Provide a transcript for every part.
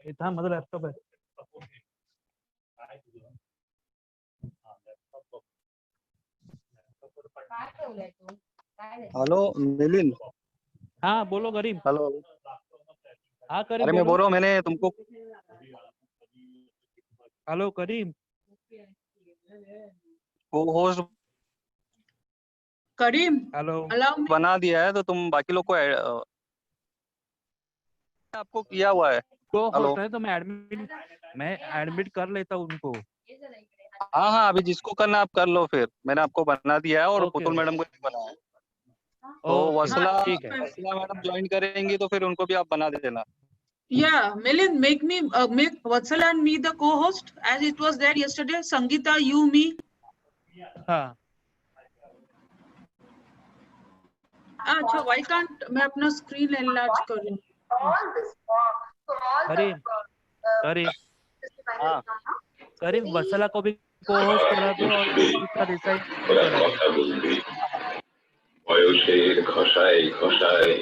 इतना मतलब लैपटॉप है। हेलो मिलिंद। हाँ बोलो करीम। हेलो। हाँ करीम अरे मैं बोल रहा हूँ, मैंने तुमको। हेलो करीम। को होस्ट करीम हेलो बना दिया है, तो तुम बाकी लोग को आपको किया हुआ है। को हेलो। होस्ट है तो मैं एडमिट कर लेता हूँ उनको। हाँ हाँ, अभी जिसको करना आप कर लो, फिर मैंने आपको बना दिया है और ओके, पुतुल मैडम को नहीं बनाया है। तो ओके, वसला ठीक है। वसला मैडम ज्वाइन करेंगी तो फिर उनको भी आप बना देना। Yeah, Milind, make Vatsala and me the co-host as it was there yesterday. Sangeeta, you, me. हाँ अच्छा, why can't मैं अपना screen enlarge करूँ? करीम करीम हाँ करीम वसला को भी को होस्ट करा दो और संगीता देसाई को करा दो। বয়সের ঘষায় ঘষায়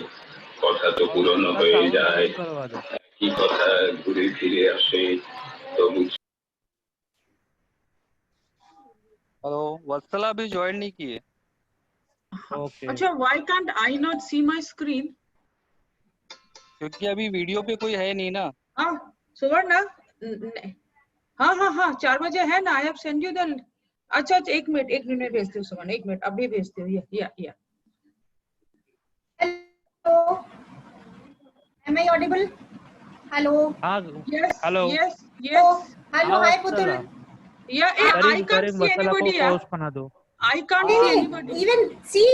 কথা তো পুরনো হয়ে যায়, करवा दो। কি কথা ঘুরে ফিরে আসে তবু। हेलो, वत्सला भी ज्वाइन नहीं किए। ओके अच्छा, why can't I not see my screen? क्योंकि अभी वीडियो पे कोई है नहीं ना। हाँ, सुवर्णा, हाँ हाँ हाँ 4 बजे है ना। I have sent you the. अच्छा अच्छा, एक मिनट भेजती हूँ सुवर्णा, एक मिनट अभी भेजती हूँ। या Hello, am I audible? Hello. हाँ yes hello yes Oh, yes. hello, hi Putul. Yeah, I Karim can't Karim see वसला को anybody. Yeah, होस्ट बना दो। I can't Hey, see hey, anybody. even see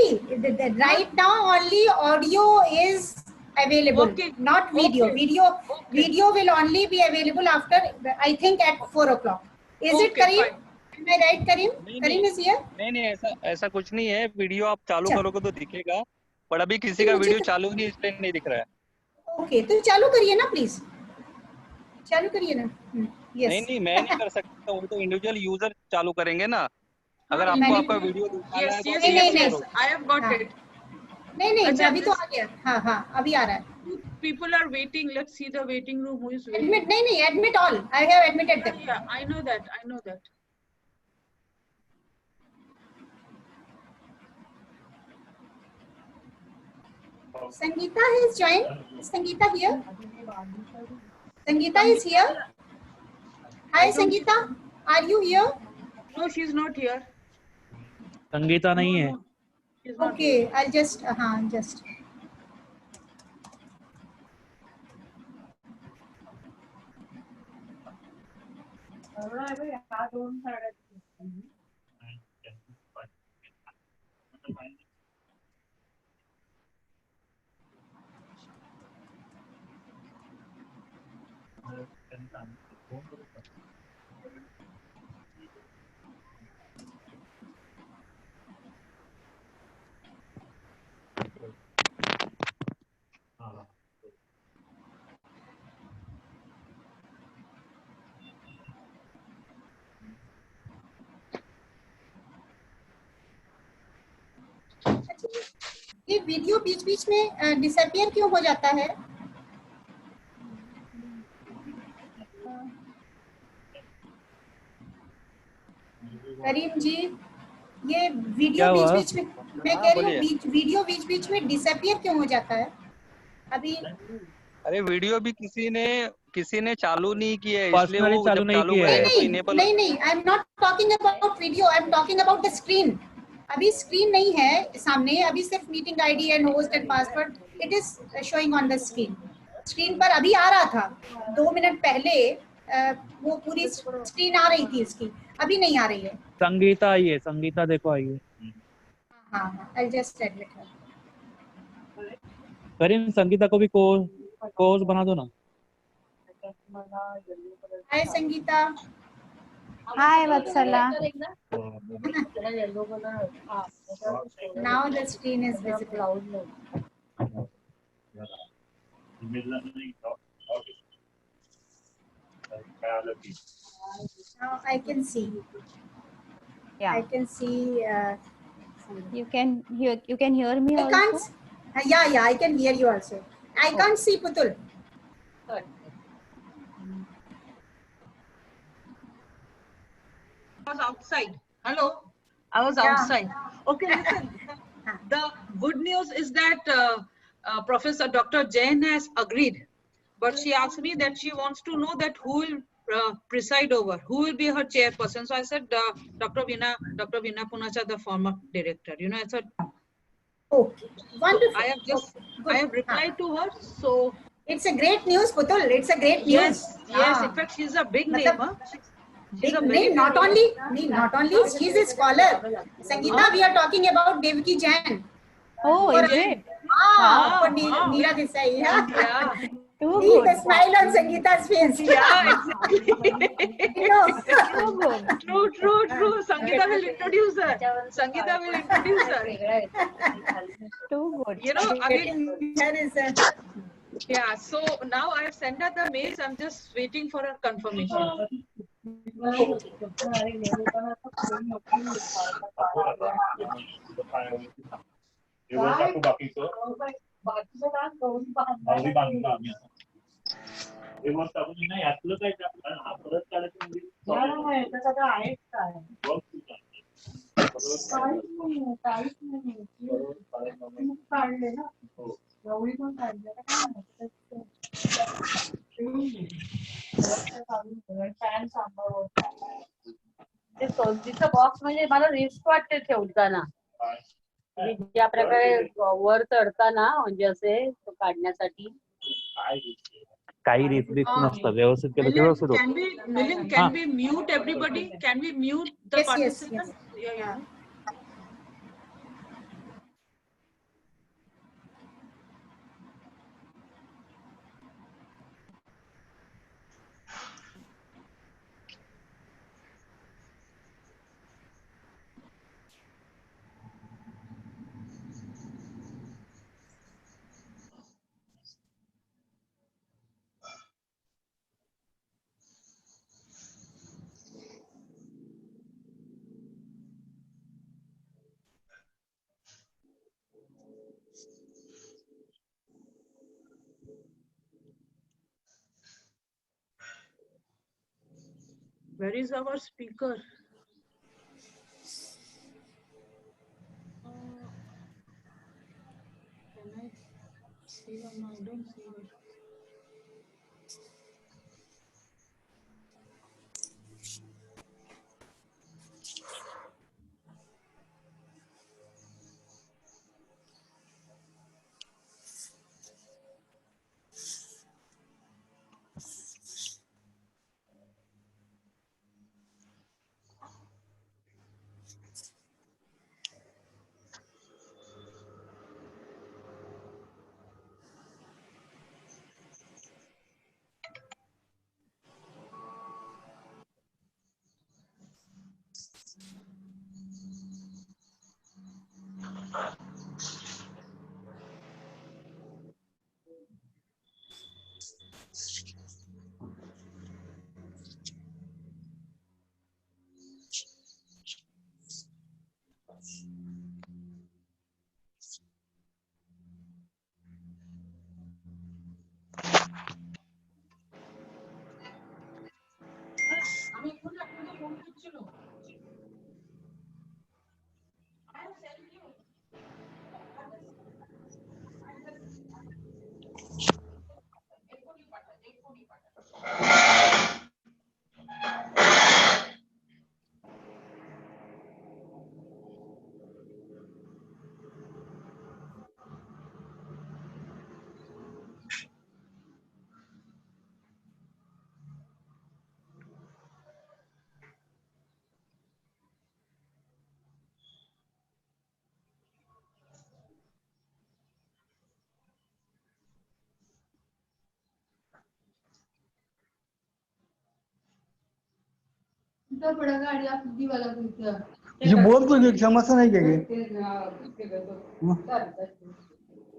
right now only audio is available, Okay. not video. Okay. Video will only be available after, I think, at 4 o'clock. Is it Okay, Kareem? fine. Am I right, Kareem? नहीं Kareem is here. नहीं, ऐसा कुछ नहीं है। Video आप चालू अच्छा। करोगे तो दिखेगा, पर अभी किसी का मुझे वीडियो तो- चालू नहीं, इसलिए नहीं दिख रहा है। Okay, तो चालू करिए ना प्लीज, चालू करिए ना। नहीं Yes. मैं नहीं कर सकता, वो तो इंडिविजुअल यूजर चालू करेंगे ना। अगर आपको मैंने- आपका वीडियो दिखाना है Yes, तो yes, आप नहीं, yes, नहीं, yes. करोगे। I have got हाँ। it. नहीं अच्छा, अभी तो आ गया। हाँ हाँ अभी आ रहा है। People are waiting. Let's see the waiting room. Who is waiting? Admit, नहीं admit all. I have admitted them. Yeah, I know that. I know that. Sangeeta has joined. Is Sangeeta here? Sangeeta is here. Hi Sangeeta, are you here? No, she's not here. Sangeeta नहीं है। No, she's not Okay, here. I'll just just. ये video बीच बीच में disappear क्यों हो जाता है? करीम जी, ये video बीच बीच में, मैं कह रही हूँ वीडियो बीच बीच में डिसअपियर क्यों हो जाता है अभी? अरे वीडियो भी किसी ने चालू नहीं किया है, इसलिए पर्सनली वो चालू जब नहीं चालू किया है। करेंगे तो इनेबल। नहीं, I am not talking about video, I am talking about the screen. अभी स्क्रीन नहीं है सामने, अभी सिर्फ meeting ID and host and password it is showing on the screen. Screen पर अभी आ रहा था 2 मिनट पहले, वो पूरी स्क्रीन आ रही थी इसकी, अभी नहीं आ रही है। संगीता आई है, संगीता देखो आई है। हाँ, आई जस्ट एडमिट हर। करीम संगीता को भी कोर्स बना दो ना। हाय Sangeeta. Hi Vatsala. Now the screen is visible. Now I can see. Yeah. I can see. You can hear me I also. can't. Yeah, I can hear you also. I can't see Putul. was outside. Hello, I was Yeah. outside. Okay, listen. The good news is that Professor Dr. Jain has agreed, but she asked me that she wants to know that who will preside over, who will be her chairperson. So I said Dr. Veena Punacha, the former director. You know, I said. Okay, wonderful. I have just Okay, good. I have replied to her. So It's a great news, Putul. It's a great news. yes, yes. In Ah. fact, she's a big Matlab, name. Huh? She's a very name, not big only, name. not only, she's a scholar. Sangeeta, we are talking about Devaki Jain. Oh, For, is it? for Wow. Neera Desai. Yeah. Yeah, Too See the good. smile on Sangeeta's face. yeah, exactly. You know. Too good. True. Sangeeta will introduce her. Sangeeta will introduce her. Too good. You know, I mean, There is a, yeah. So now I have sent her the mails. I'm just waiting for her confirmation. ते सोबतीचं box म्हणजे मला risk वाटते ठेवताना ज्या प्रकारे वर चढताना म्हणजे असे तो काढण्यासाठी काही रिस्क नसतं, व्यवस्थित केलं की व्यवस्थित होतं. Can we mute everybody? Can we mute the yes, participants? yes. Yeah. Where is our speaker? Can I see her? No, I don't see her. ये बोल तो नहीं समस्या नहीं क्या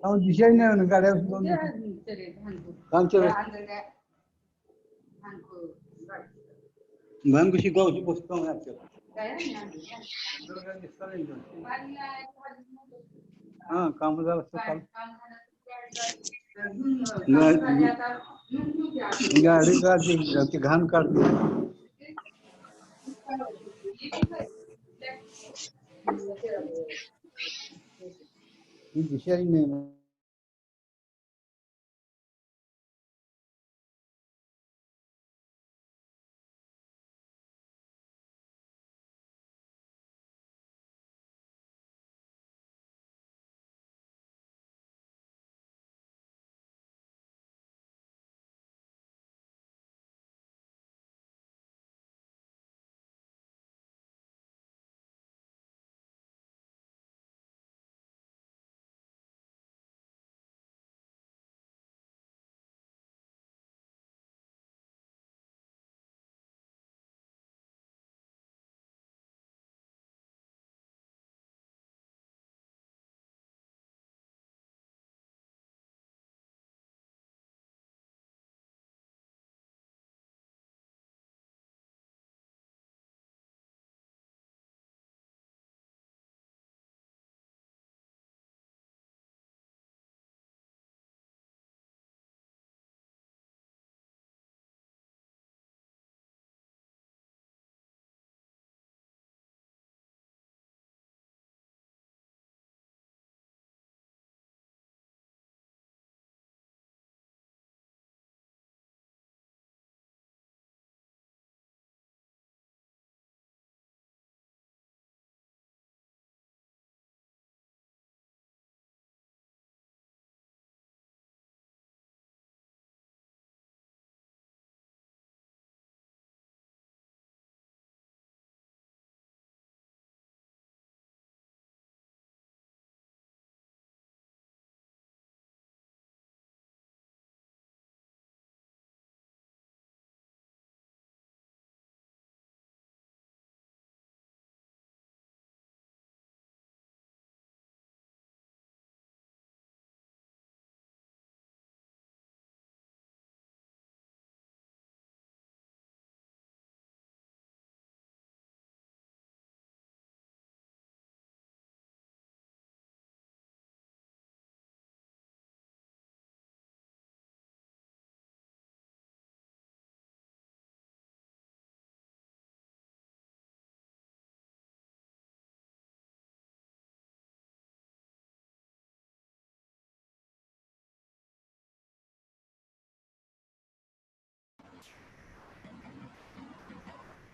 हम दिशा ही नहीं गाड़ी काम चल मैं कुछ गाँव से पूछता हूँ आपसे हाँ काम ज़रा कल गाड़ी का घान काट ही दिशाही नाही.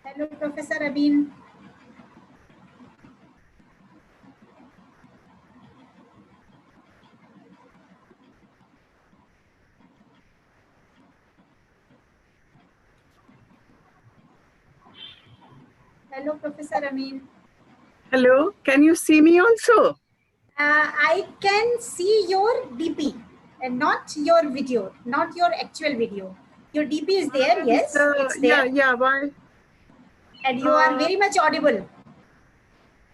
Hello, Professor Amin. Hello, Professor Amin. Hello, can you see me also? I can see your DP and not your video, not your actual video. Your DP is there, yes, it's there. Yeah, why? And you are very much audible.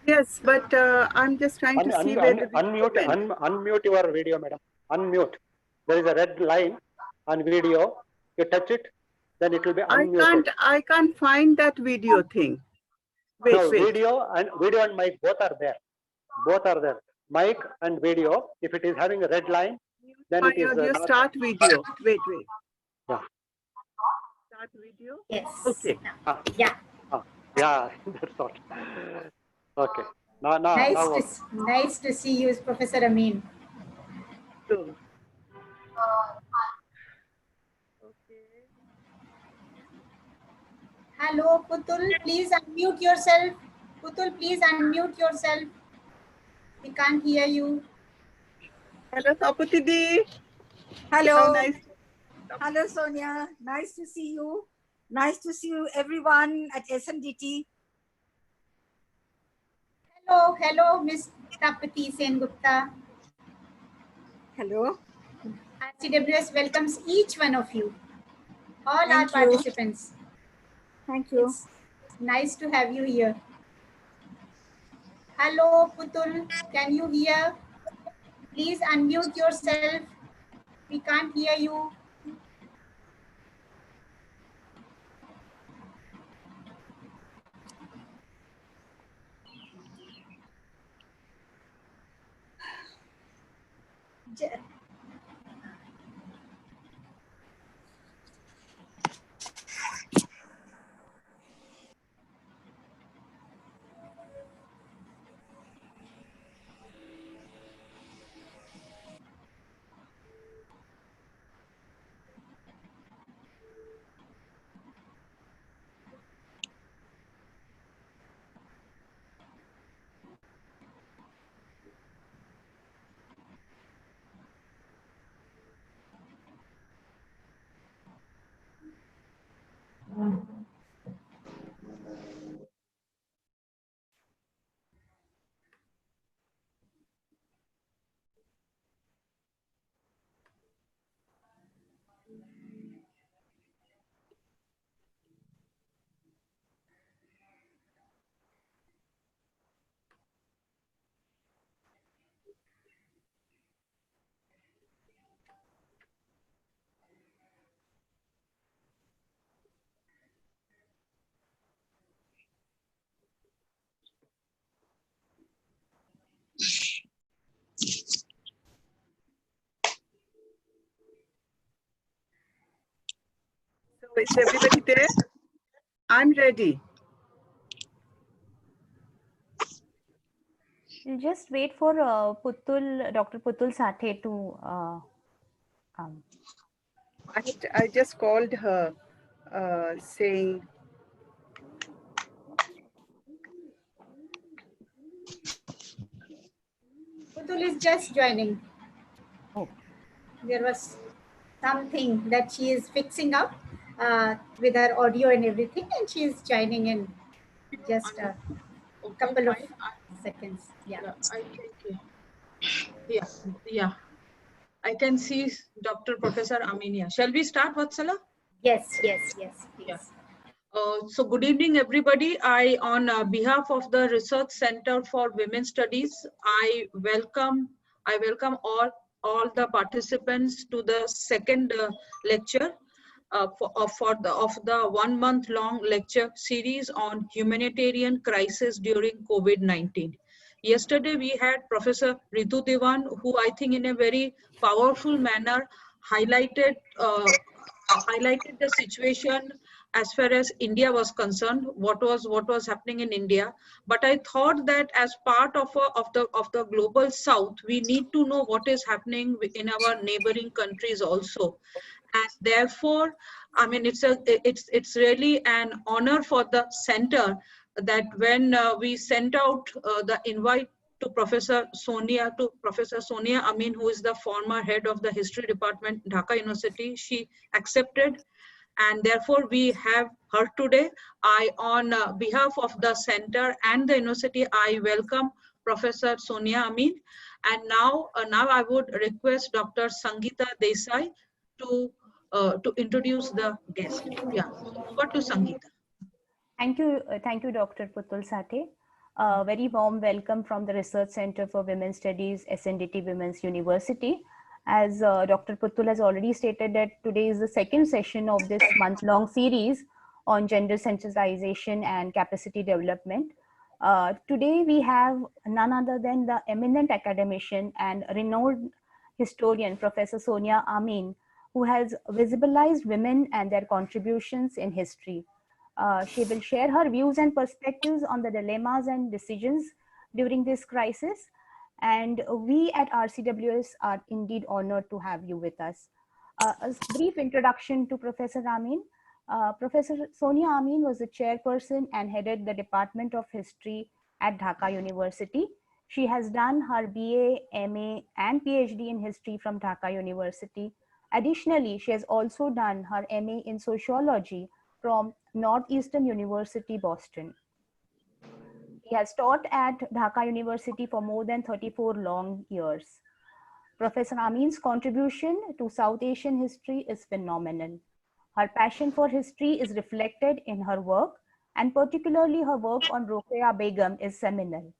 Yes, but I'm just trying to see where the video went. Unmute your video, madam. Unmute. There is a red line on video. You touch it, then it will be unmuted. I can't find that video thing. Wait, No, wait. video and mic both are there. Both are there. Mic and video. If it is having a red line, then it is You not. start video. Wait. Yeah. Start video. Yes. Okay. Yeah. Yeah, that's all. Okay. Now. Nice to see you, Professor Amin. So, okay. Hello, Putul. Please unmute yourself. Putul, please unmute yourself. We can't hear you. Hello, Tapati Di. Hello. Nice. Hello, Sonia. Nice to see you. Nice to see you, everyone at SNDT. Hello, Ms. Tapati Sengupta. Hello. RCWS welcomes each one of you, all our Thank you. participants. Thank you. It's nice to have you here. Hello, Putul. Can you hear? Please unmute yourself. We can't hear you. So is everybody there? I'm ready. We'll just wait for Dr. Putul Sathe to come. I just called her saying, Putul is just joining. Oh. There was something that she is fixing up with her audio and everything, and she is joining in just a couple of seconds. Yeah. I think, yeah. I can see Dr. Professor Amin. Shall we start, Vatsala? Yes, please. Yeah. So good evening, everybody. On behalf of the Research Center for Women's Studies, I welcome all the participants to the second lecture of the 1 month long lecture series on humanitarian crisis during COVID-19. Yesterday we had Professor Ritu Diwan, who I think in a very powerful manner highlighted the situation as far as India was concerned, what was happening in India. But I thought that as part of the global South, we need to know what is happening in our neighboring countries also. And therefore, I mean, it's really an honor for the center that when we sent out the invite to Professor Sonia Amin, who is the former head of the history department, Dhaka University, she accepted, and therefore we have her today. On behalf of the center and the university, I welcome Professor Sonia Amin. And now I would request Dr. Sangeeta Desai to introduce the guest. Yeah, over to Sangeeta. Thank you, Dr. Putul Sathe. Very warm welcome from the Research Center for Women's Studies, SNDT Women's University. As Dr. Putul has already stated that today is the second session of this month-long series on gender sensitization and capacity development. Today we have none other than the eminent academician and renowned historian, Professor Sonia Amin, who has visibilized women and their contributions in history. She will share her views and perspectives on the dilemmas and decisions during this crisis. And we at RCWS are indeed honored to have you with us. A brief introduction to Professor Amin. Professor Sonia Amin was the chairperson and headed the Department of History at Dhaka University. She has done her BA, MA, and PhD in history from Dhaka University. Additionally, she has also done her MA in sociology from Northeastern University, Boston. He has taught at Dhaka University for more than 34 long years. Professor Amin's contribution to South Asian history is phenomenal. Her passion for history is reflected in her work, and particularly her work on Rokeya Begum is seminal.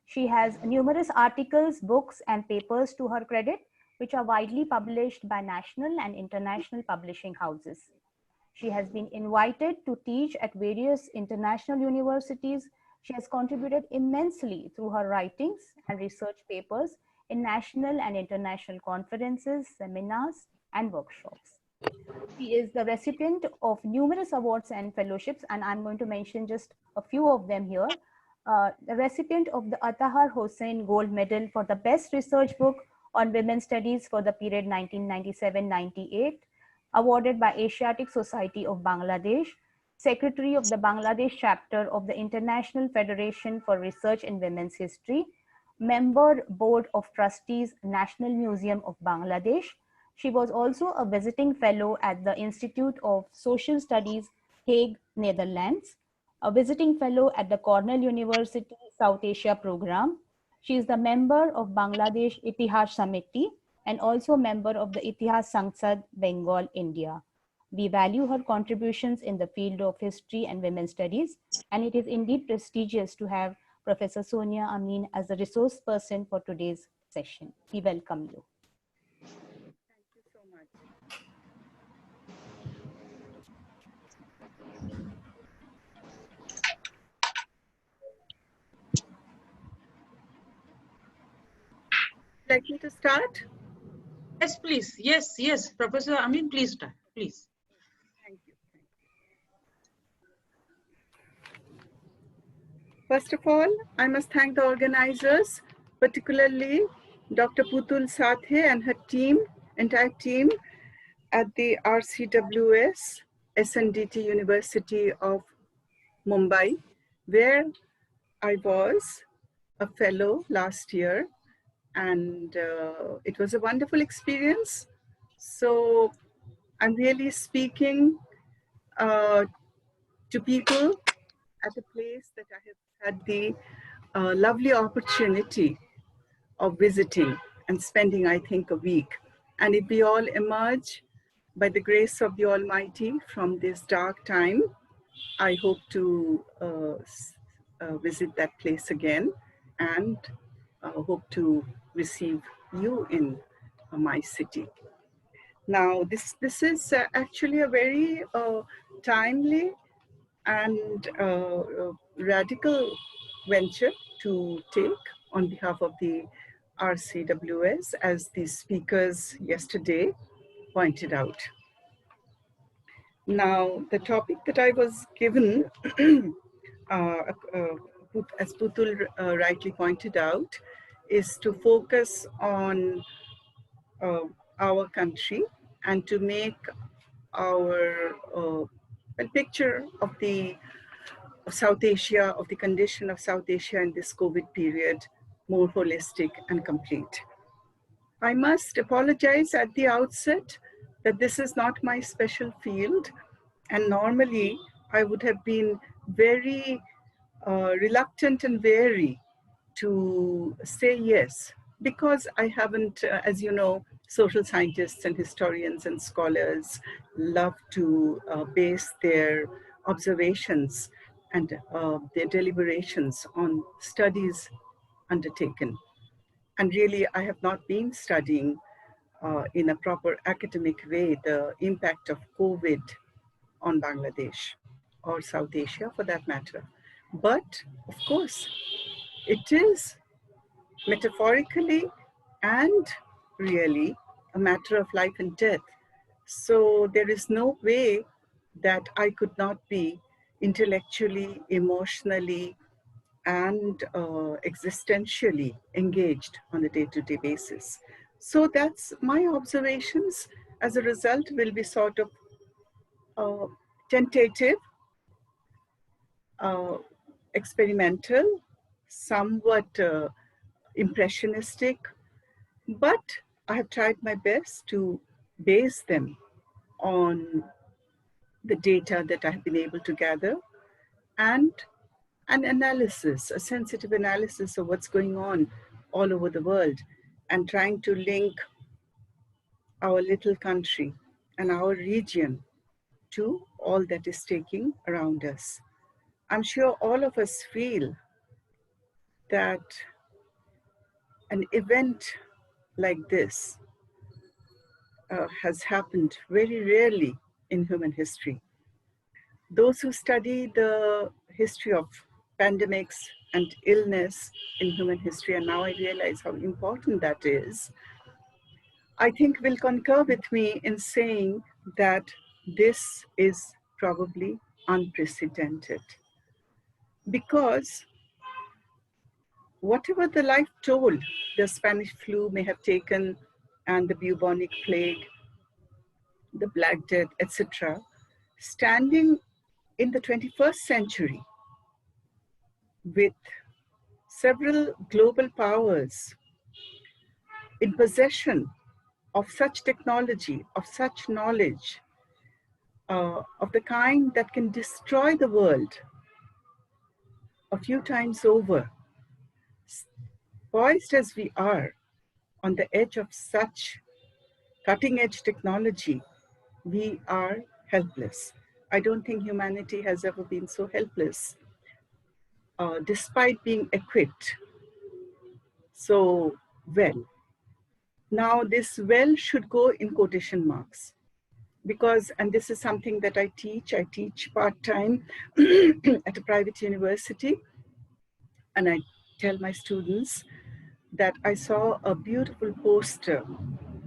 She has numerous articles, books, and papers to her credit, which are widely published by national and international publishing houses. She has been invited to teach at various international universities. She has contributed immensely through her writings and research papers in national and international conferences, seminars, and workshops. She is the recipient of numerous awards and fellowships, and I'm going to mention just a few of them here. The recipient of the Atahar Hossain Gold Medal for the best research book on women's studies for the period 1997-98, awarded by Asiatic Society of Bangladesh, Secretary of the Bangladesh chapter of the International Federation for Research in Women's History, Member Board of Trustees, National Museum of Bangladesh. She was also a visiting fellow at the Institute of Social Studies, Hague, Netherlands, a visiting fellow at the Cornell University South Asia program. She is the member of Bangladesh Itihas Samiti and also member of the Itihas Sangsad, Bengal, India. We value her contributions in the field of history and women's studies, and it is indeed prestigious to have Professor Sonia Amin as the resource person for today's session. We welcome you. Thank you so much. Like me to start? Yes, please. Yes, yes. Professor Amin, please start. Please. Thank you. First of all, I must thank the organizers, particularly Dr. Putul Sathe and her team, entire team at the RCWS, SNDT University of Mumbai, where I was a fellow last year, and it was a wonderful experience. So I'm really speaking to people at a place that I have had the lovely opportunity of visiting and spending, I think, a week. And if we all emerge by the grace of the Almighty from this dark time, I hope to visit that place again and hope to receive you in my city. Now, this is actually a very timely and radical venture to take on behalf of the RCWS, as the speakers yesterday pointed out. Now, the topic that I was given, as Putul rightly pointed out, is to focus on our country and to make our a picture of the South Asia, of the condition of South Asia in this COVID period, more holistic and complete. I must apologize at the outset that this is not my special field, and normally I would have been very reluctant and wary to say yes, because I haven't, as you know, social scientists and historians and scholars love to base their observations and their deliberations on studies undertaken. And really, I have not been studying in a proper academic way the impact of COVID on Bangladesh or South Asia for that matter. But of course, it is metaphorically and really a matter of life and death. So there is no way that I could not be intellectually, emotionally, and existentially engaged on a day-to-day basis. So that's my observations. As a result, will be sort of tentative, experimental, somewhat impressionistic, but I have tried my best to base them on the data that I have been able to gather and an analysis, a sensitive analysis of what's going on all over the world, and trying to link our little country and our region to all that is taking around us. I'm sure all of us feel that an event like this has happened very rarely in human history. Those who study the history of pandemics and illness in human history, and now I realize how important that is, I think will concur with me in saying that this is probably unprecedented. Because whatever the life toll the Spanish flu may have taken, and the bubonic plague, the Black Death, etc., standing in the 21st century with several global powers in possession of such technology, of such knowledge, of the kind that can destroy the world a few times over. Poised as we are on the edge of such cutting-edge technology, we are helpless. I don't think humanity has ever been so helpless, despite being equipped so well. Now, this well should go in quotation marks because, and this is something that I teach part-time at a private university, and I tell my students that I saw a beautiful poster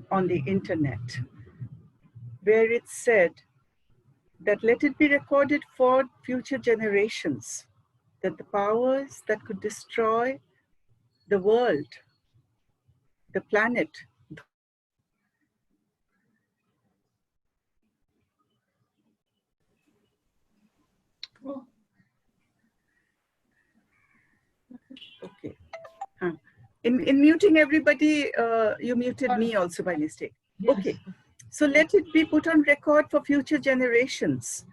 on the internet where it said that let it be recorded for future generations that the powers that could destroy the world, the planet, okay. In muting everybody, you muted me also by mistake. Okay, so let it be put on record for future generations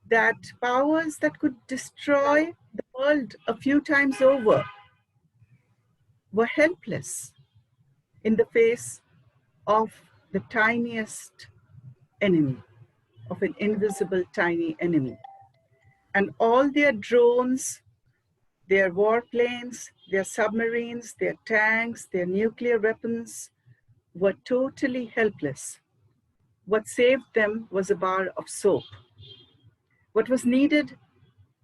that powers that could destroy the world a few times over were helpless in the face of the tiniest enemy, of an invisible tiny enemy. And all their drones, their warplanes, their submarines, their tanks, their nuclear weapons were totally helpless. What saved them was a bar of soap. What was needed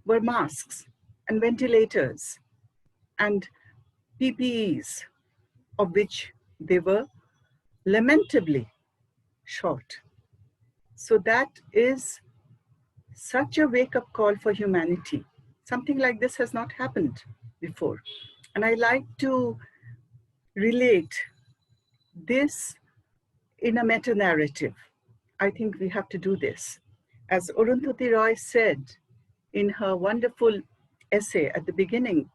were masks and ventilators and PPEs, of which they were lamentably short. So that is such a wake-up call for humanity. Something like this has not happened before. And I like to relate this in a meta-narrative. I think we have to do this. As Arundhati Roy said in her wonderful essay at the beginning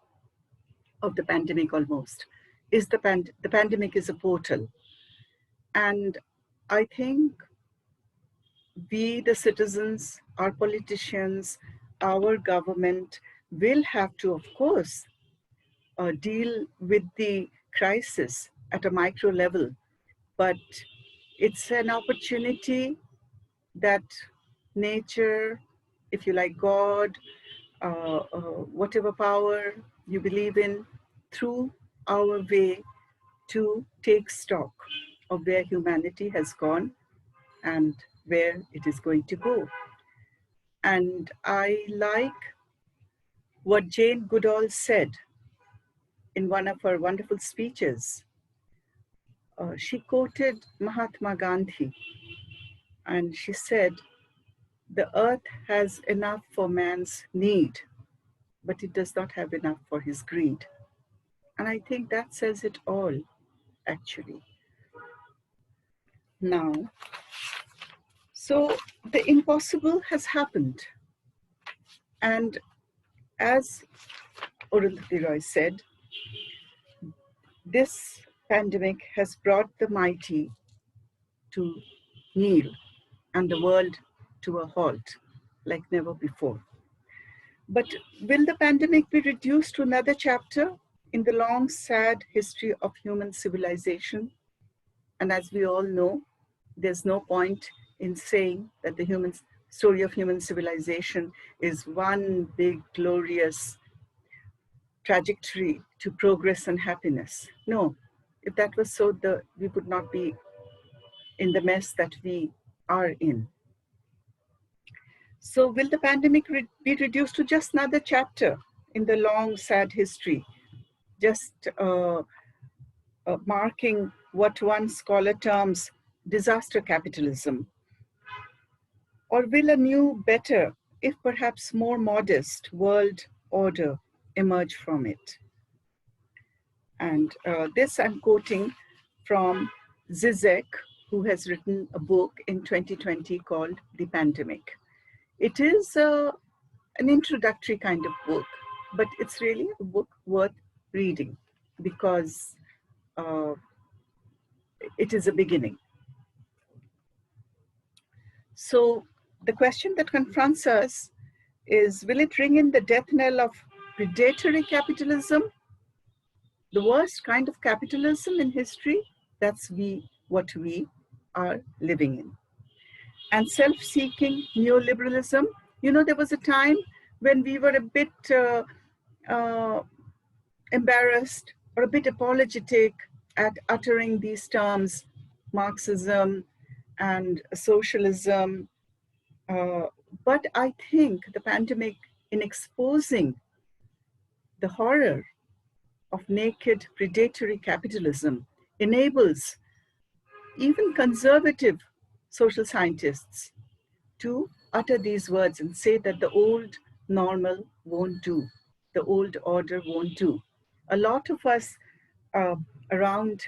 of the pandemic almost, the pandemic is a portal. And I think we, the citizens, our politicians, our government will have to, of course, deal with the crisis at a micro level. But it's an opportunity that nature, if you like God, whatever power you believe in, through our way to take stock of where humanity has gone and where it is going to go. And I like what Jane Goodall said in one of her wonderful speeches. She quoted Mahatma Gandhi, and she said, "The earth has enough for man's need, but it does not have enough for his greed." And I think that says it all, actually. Now, so the impossible has happened. And as Arundhati Roy said, this pandemic has brought the mighty to kneel and the world to a halt like never before. But will the pandemic be reduced to another chapter in the long, sad history of human civilization? And as we all know, there's no point in saying that the story of human civilization is one big, glorious trajectory to progress and happiness. No, if that was so, we would not be in the mess that we are in. So will the pandemic be reduced to just another chapter in the long, sad history, just marking what one scholar terms disaster capitalism? Or will a new, better, if perhaps more modest world order emerge from it? And this I'm quoting from Zizek, who has written a book in 2020 called The Pandemic. It is an introductory kind of book, but it's really a book worth reading because it is a beginning. So the question that confronts us is, will it ring in the death knell of predatory capitalism, the worst kind of capitalism in history? That's what we are living in. And self-seeking neoliberalism. You know, there was a time when we were a bit embarrassed or a bit apologetic at uttering these terms, Marxism and socialism. But I think the pandemic, in exposing the horror of naked predatory capitalism, enables even conservative social scientists to utter these words and say that the old normal won't do, the old order won't do. A lot of us around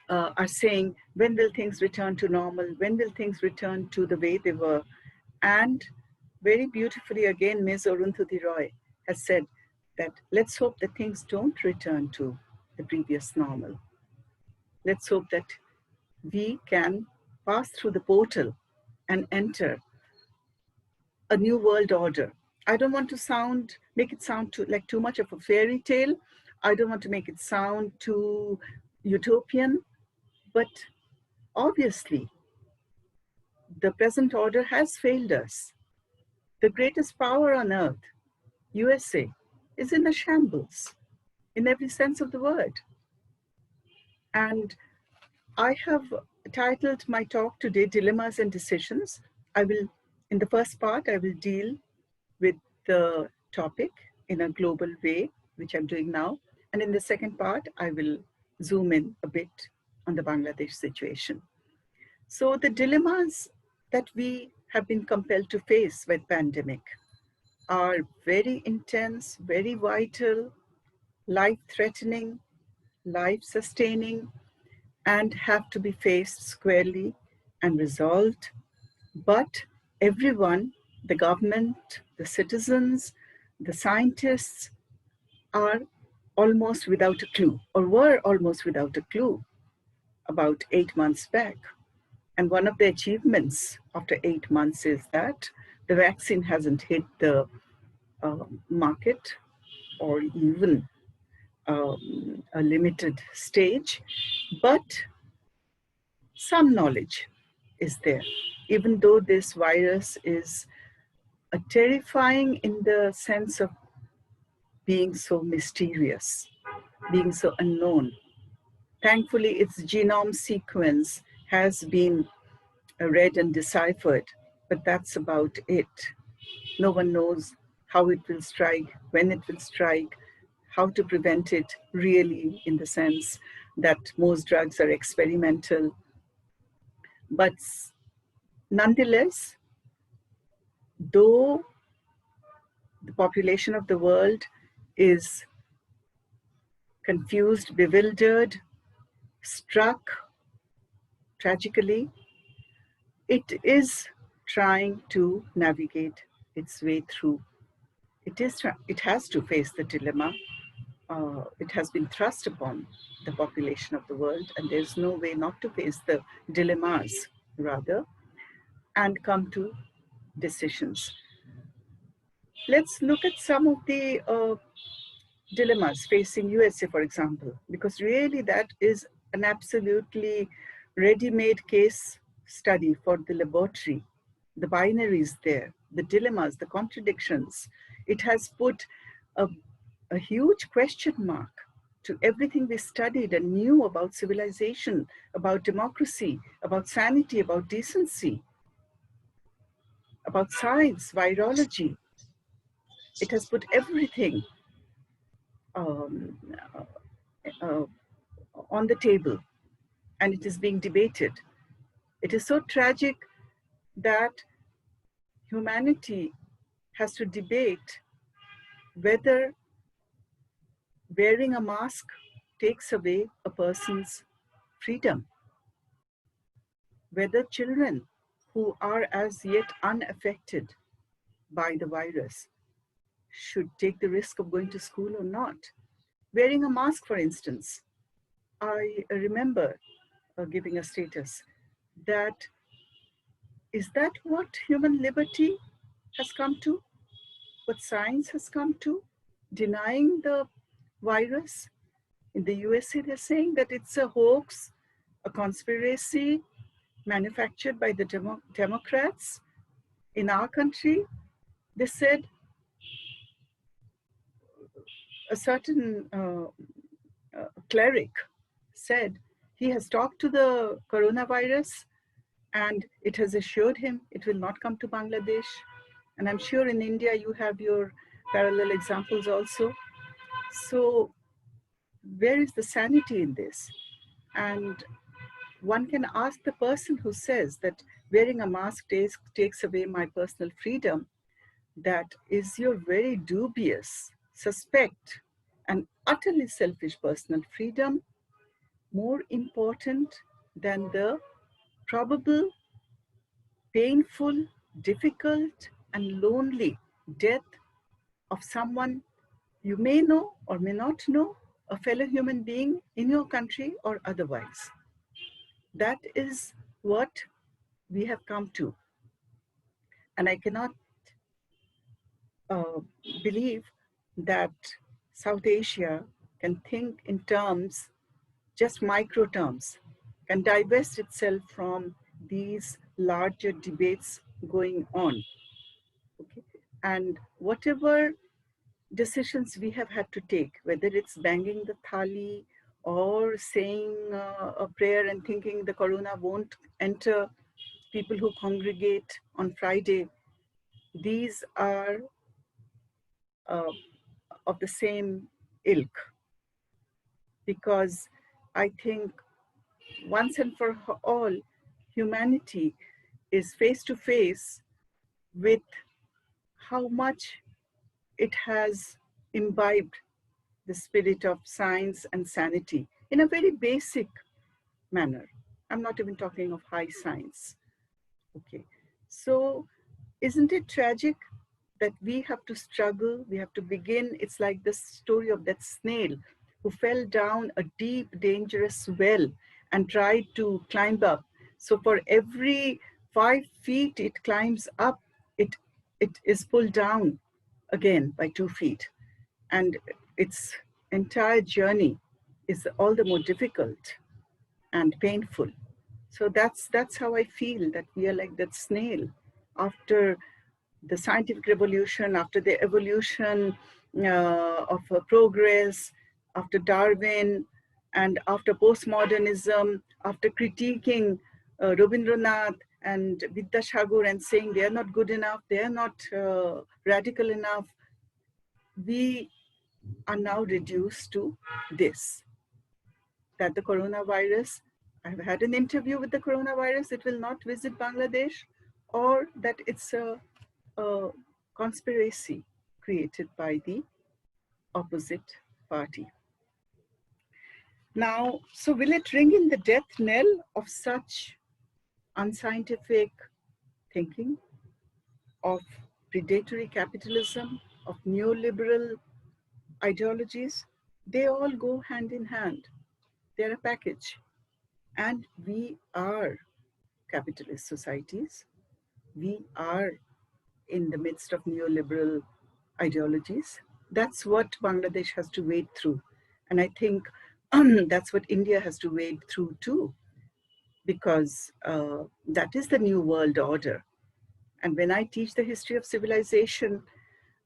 are saying, when will things return to normal? When will things return to the way they were? And very beautifully, again, Ms. Arundhati Roy has said that let's hope that things don't return to the previous normal. Let's hope that we can pass through the portal and enter a new world order. I don't want to make it sound like too much of a fairy tale. I don't want to make it sound too utopian, but obviously the present order has failed us. The greatest power on earth, USA, is in a shambles in every sense of the word. And I have titled my talk today, Dilemmas and Decisions. In the first part, I will deal with the topic in a global way, which I'm doing now. And in the second part, I will zoom in a bit on the Bangladesh situation. So the dilemmas that we have been compelled to face with pandemic are very intense, very vital, life-threatening, life-sustaining, and have to be faced squarely and resolved. But everyone, the government, the citizens, the scientists are almost without a clue, or were almost without a clue about 8 months back. And one of the achievements after 8 months is that the vaccine hasn't hit the market or even a limited stage, but some knowledge is there. Even though this virus is terrifying in the sense of being so mysterious, being so unknown. Thankfully, its genome sequence has been read and deciphered, but that's about it. No one knows how it will strike, when it will strike, how to prevent it really, in the sense that most drugs are experimental. But nonetheless, though the population of the world is confused, bewildered, struck tragically, it is trying to navigate its way through. It has to face the dilemma. It has been thrust upon the population of the world, and there's no way not to face the dilemmas, rather, and come to decisions. Let's look at some of the dilemmas facing USA, for example, because really that is an absolutely ready-made case study for the laboratory. The binaries there, the dilemmas, the contradictions. It has put a huge question mark to everything we studied and knew about civilization, about democracy, about sanity, about decency, about science, virology. It has put everything on the table, and it is being debated. It is so tragic that humanity has to debate whether wearing a mask takes away a person's freedom, whether children who are as yet unaffected by the virus should take the risk of going to school or not. Wearing a mask, for instance, I remember giving a status that is that what human liberty has come to? What science has come to? Denying the virus? In the USA, they're saying that it's a hoax, a conspiracy manufactured by the Democrats. In our country, they said a certain cleric said he has talked to the coronavirus and it has assured him it will not come to Bangladesh. And I'm sure in India you have your parallel examples also. So where is the sanity in this? And one can ask the person who says that wearing a mask takes away my personal freedom, that is your very dubious, suspect, and utterly selfish personal freedom more important than the probable, painful, difficult, and lonely death of someone you may know or may not know, a fellow human being in your country or otherwise? That is what we have come to. And I cannot believe that South Asia can think in terms, just micro terms, can divest itself from these larger debates going on. Okay? And whatever decisions we have had to take, whether it's banging the thali or saying a prayer and thinking the corona won't enter people who congregate on Friday, these are of the same ilk. Because I think once and for all, humanity is face to face with how much it has imbibed the spirit of science and sanity in a very basic manner. I'm not even talking of high science. Okay, so isn't it tragic that we have to struggle, we have to begin? It's like the story of that snail who fell down a deep, dangerous well and tried to climb up. So for every 5 feet it climbs up, it is pulled down again by 2 feet. And its entire journey is all the more difficult and painful. So that's how I feel, that we are like that snail. After the scientific revolution, after the evolution of progress, after Darwin, and after postmodernism, after critiquing Rabindranath and Vidyasagar and saying they are not good enough, they are not radical enough, we are now reduced to this, that the coronavirus, I've had an interview with the coronavirus, it will not visit Bangladesh, or that it's a conspiracy created by the opposite party. Now, so will it ring in the death knell of such unscientific thinking, of predatory capitalism, of neoliberal ideologies? They all go hand in hand. They're a package. And we are capitalist societies. We are in the midst of neoliberal ideologies. That's what Bangladesh has to wade through. And I think that's what India has to wade through too, because that is the new world order. And when I teach the history of civilization,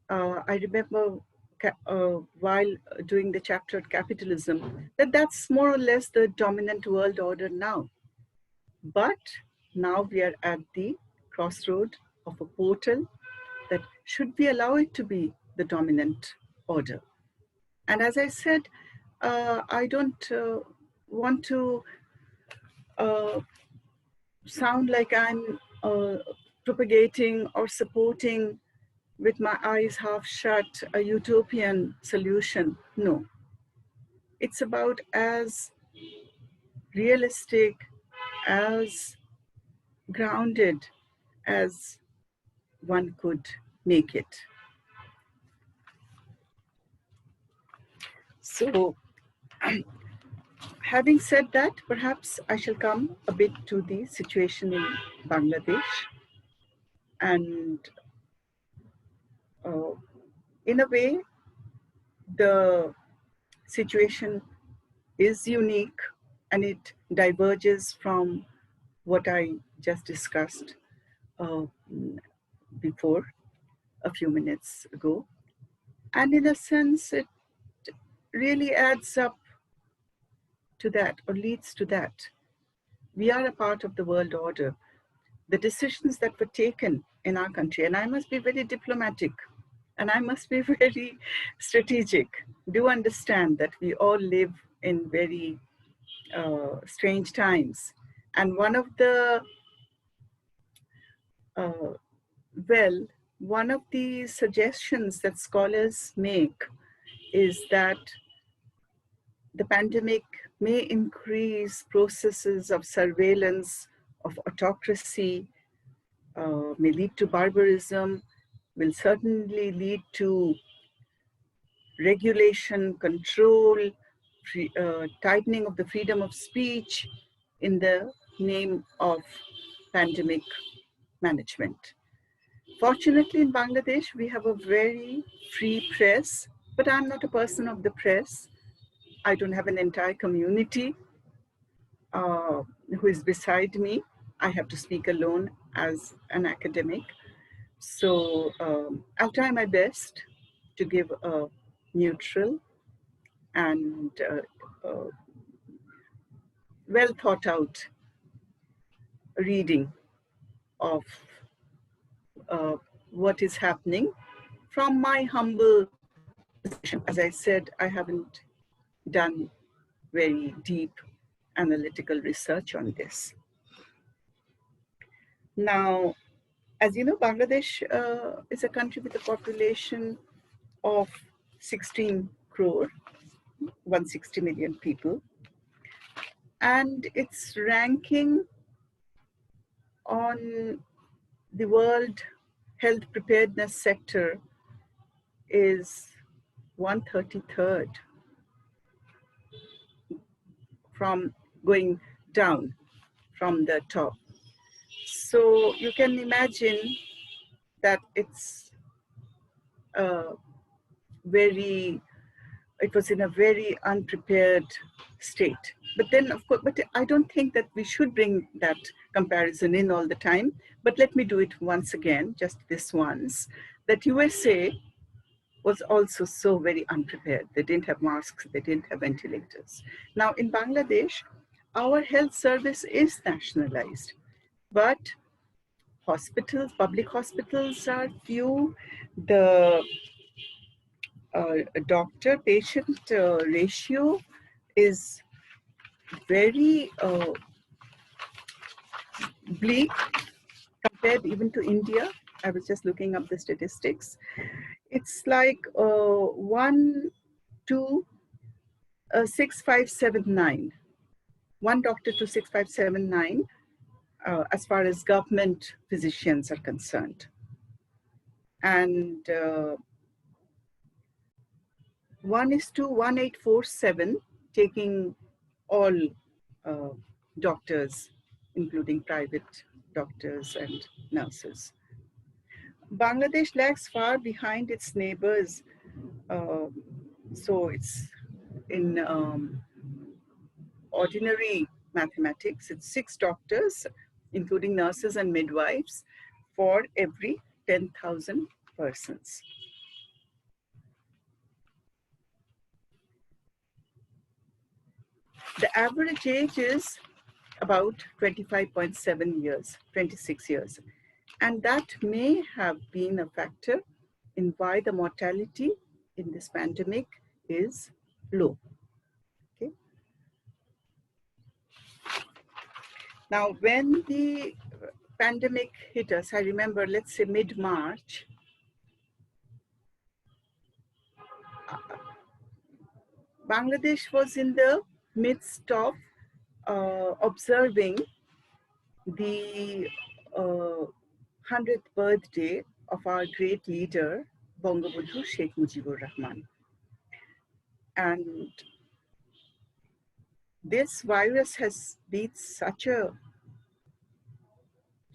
I remember while doing the chapter on capitalism, that's more or less the dominant world order now. But now we are at the crossroad of a portal that should we allow it to be the dominant order. And as I said, I don't want to sound like I'm propagating or supporting with my eyes half shut a utopian solution. No, it's about as realistic, as grounded as one could make it. So, having said that, perhaps I shall come a bit to the situation in Bangladesh. And in a way, the situation is unique and it diverges from what I just discussed before a few minutes ago. And in a sense, it really adds up to that or leads to that. We are a part of the world order. The decisions that were taken in our country, and I must be very diplomatic and I must be very strategic, do understand that we all live in very strange times. And one of the, one of the suggestions that scholars make is that the pandemic may increase processes of surveillance, of autocracy, may lead to barbarism, will certainly lead to regulation, control, tightening of the freedom of speech in the name of pandemic management. Fortunately, in Bangladesh, we have a very free press, but I'm not a person of the press. I don't have an entire community who is beside me. I have to speak alone as an academic. So I'll try my best to give a neutral and well thought out reading of what is happening from my humble position. As I said, I haven't done very deep analytical research on this. Now, as you know, Bangladesh is a country with a population of 16 crore, 160 million people. And its ranking on the World Health Preparedness sector is 133rd from going down from the top. So you can imagine that it's it was in a very unprepared state. But then, of course, but I don't think that we should bring that comparison in all the time. But let me do it once again, just this once, that USA was also so very unprepared. They didn't have masks, they didn't have ventilators. Now in Bangladesh, our health service is nationalized, but hospitals, public hospitals are few. The doctor-patient ratio is very bleak compared even to India. I was just looking up the statistics. It's like 1 to 6579. One doctor to 6579 as far as government physicians are concerned. And 1:1847, taking all doctors, including private doctors and nurses. Bangladesh lags far behind its neighbors. So it's in ordinary mathematics, it's 6 doctors, including nurses and midwives, for every 10,000 persons. The average age is about 25.7 years, 26 years. And that may have been a factor in why the mortality in this pandemic is low. Okay. Now, when the pandemic hit us, I remember, let's say mid-March, Bangladesh was in the midst of observing the 100th birthday of our great leader, Bangabandhu Sheikh Mujibur Rahman. And this virus has been such a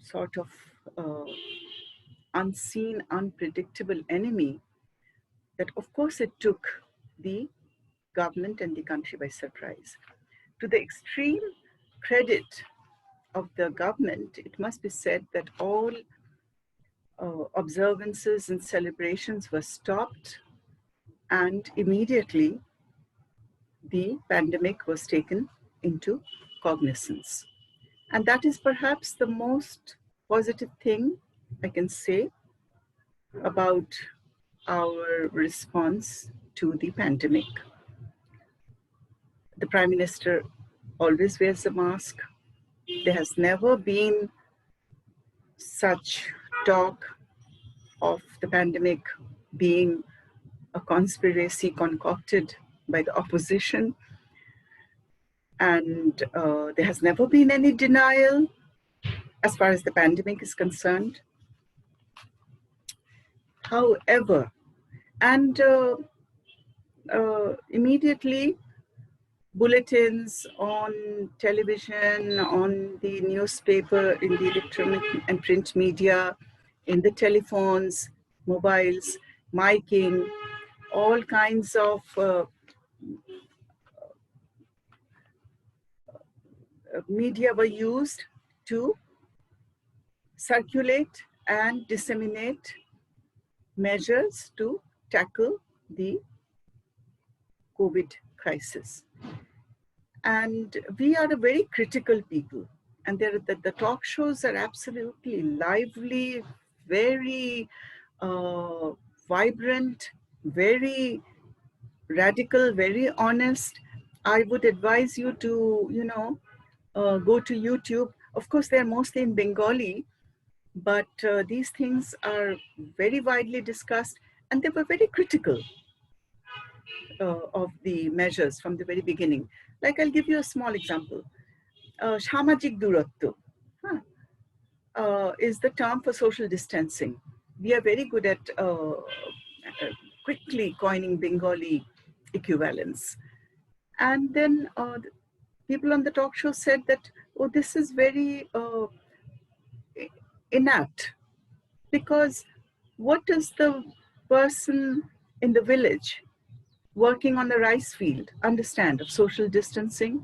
sort of unseen, unpredictable enemy, that of course it took the government and the country by surprise. To the extreme credit of the government, it must be said that all observances and celebrations were stopped, and immediately the pandemic was taken into cognizance. And that is perhaps the most positive thing I can say about our response to the pandemic. The Prime Minister always wears a mask. There has never been such talk of the pandemic being a conspiracy concocted by the opposition. And there has never been any denial as far as the pandemic is concerned. However, and immediately bulletins on television, on the newspaper, in the electronic and print media, in the telephones, mobiles, miking, all kinds of media were used to circulate and disseminate measures to tackle the COVID crisis. And we are a very critical people. And the talk shows are absolutely lively, very vibrant, very radical, very honest. I would advise you to, go to YouTube. Of course, they're mostly in Bengali, but these things are very widely discussed, and they were very critical of the measures from the very beginning. Like, I'll give you a small example. Samajik duratto is the term for social distancing. We are very good at quickly coining Bengali equivalents. And then people on the talk show said that, oh, this is very inapt, because what does the person in the village working on the rice field understand of social distancing?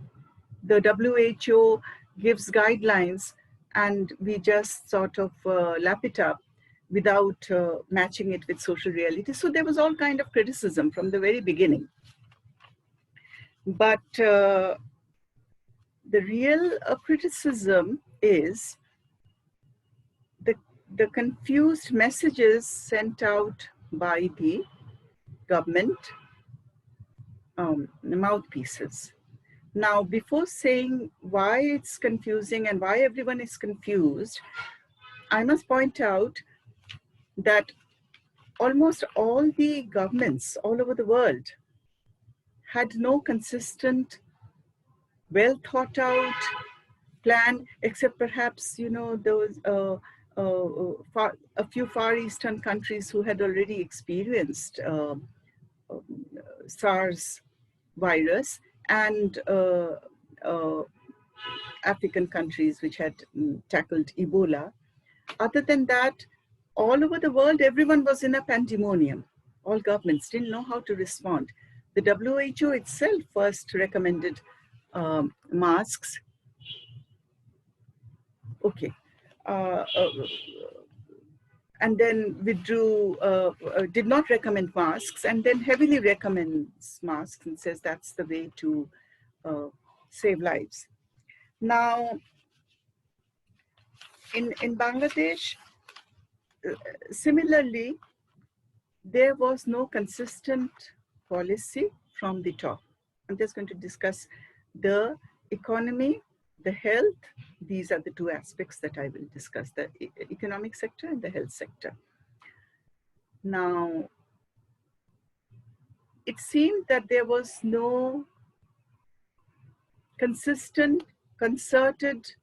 The WHO gives guidelines and we just sort of lap it up without matching it with social reality. So there was all kind of criticism from the very beginning. But the real criticism is the confused messages sent out by the government mouthpieces. Now, before saying why it's confusing and why everyone is confused, I must point out that almost all the governments all over the world had no consistent, well thought out plan, except perhaps, those a few Far Eastern countries who had already experienced SARS virus, and African countries which had tackled Ebola. Other than that, all over the world, everyone was in a pandemonium. All governments didn't know how to respond. The WHO itself first recommended masks. Okay. And then withdrew, did not recommend masks, and then heavily recommends masks and says that's the way to save lives. Now, in Bangladesh, similarly, there was no consistent policy from the top. I'm just going to discuss the economy, the health. These are the two aspects that I will discuss, the economic sector and the health sector. Now, it seemed that there was no consistent, concerted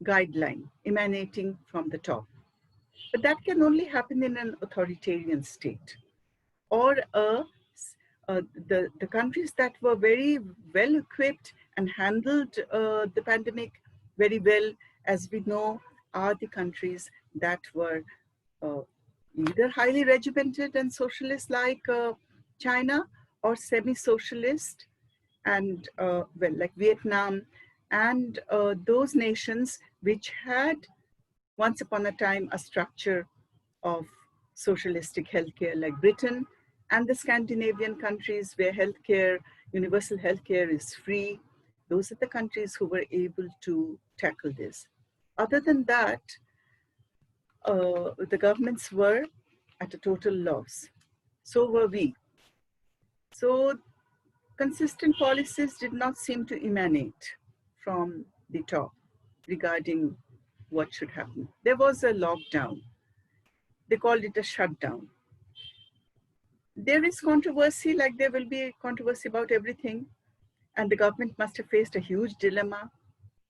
guideline emanating from the top. But that can only happen in an authoritarian state, or the countries that were very well equipped and handled the pandemic very well, as we know, are the countries that were either highly regimented and socialist like China, or semi-socialist and well, like Vietnam, and those nations which had once upon a time a structure of socialistic healthcare like Britain, and the Scandinavian countries where healthcare, universal healthcare is free. Those are the countries who were able to tackle this. Other than that, the governments were at a total loss. So were we. So consistent policies did not seem to emanate from the top regarding what should happen. There was a lockdown. They called it a shutdown. There is controversy, like there will be controversy about everything. And the government must have faced a huge dilemma,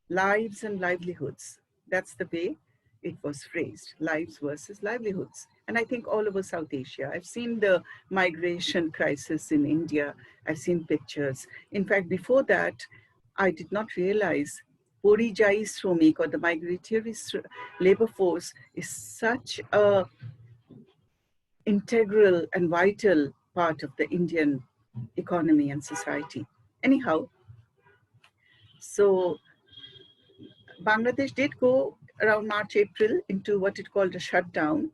lives and livelihoods. That's the way it was phrased, lives versus livelihoods. And I think all over South Asia. I've seen the migration crisis in India. I've seen pictures. In fact, before that, I did not realize Porijai Shromik, or the migratory labor force, is such a integral and vital part of the Indian economy and society. Anyhow, so Bangladesh did go around March, April into what it called a shutdown.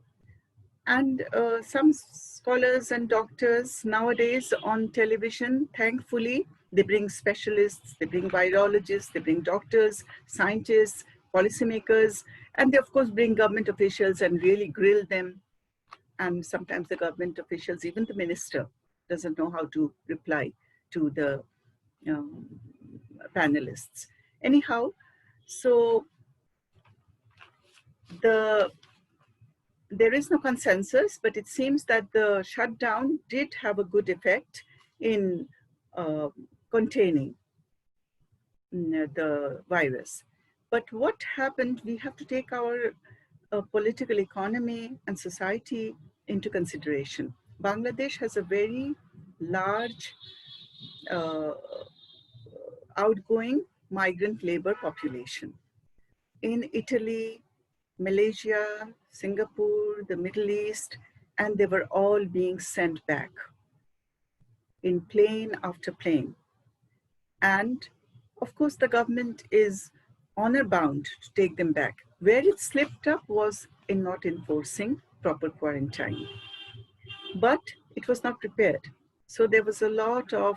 And some scholars and doctors nowadays on television, thankfully, they bring specialists, they bring virologists, they bring doctors, scientists, policymakers, and they of course bring government officials and really grill them. And sometimes the government officials, even the minister, doesn't know how to reply to the panelists. Anyhow, so there is no consensus, but it seems that the shutdown did have a good effect in containing the virus. But what happened, we have to take our political economy and society into consideration. Bangladesh has a very large outgoing migrant labor population. In Italy, Malaysia, Singapore, the Middle East, and they were all being sent back in plane after plane. And of course, the government is honor bound to take them back. Where it slipped up was in not enforcing proper quarantine. But it was not prepared. So there was a lot of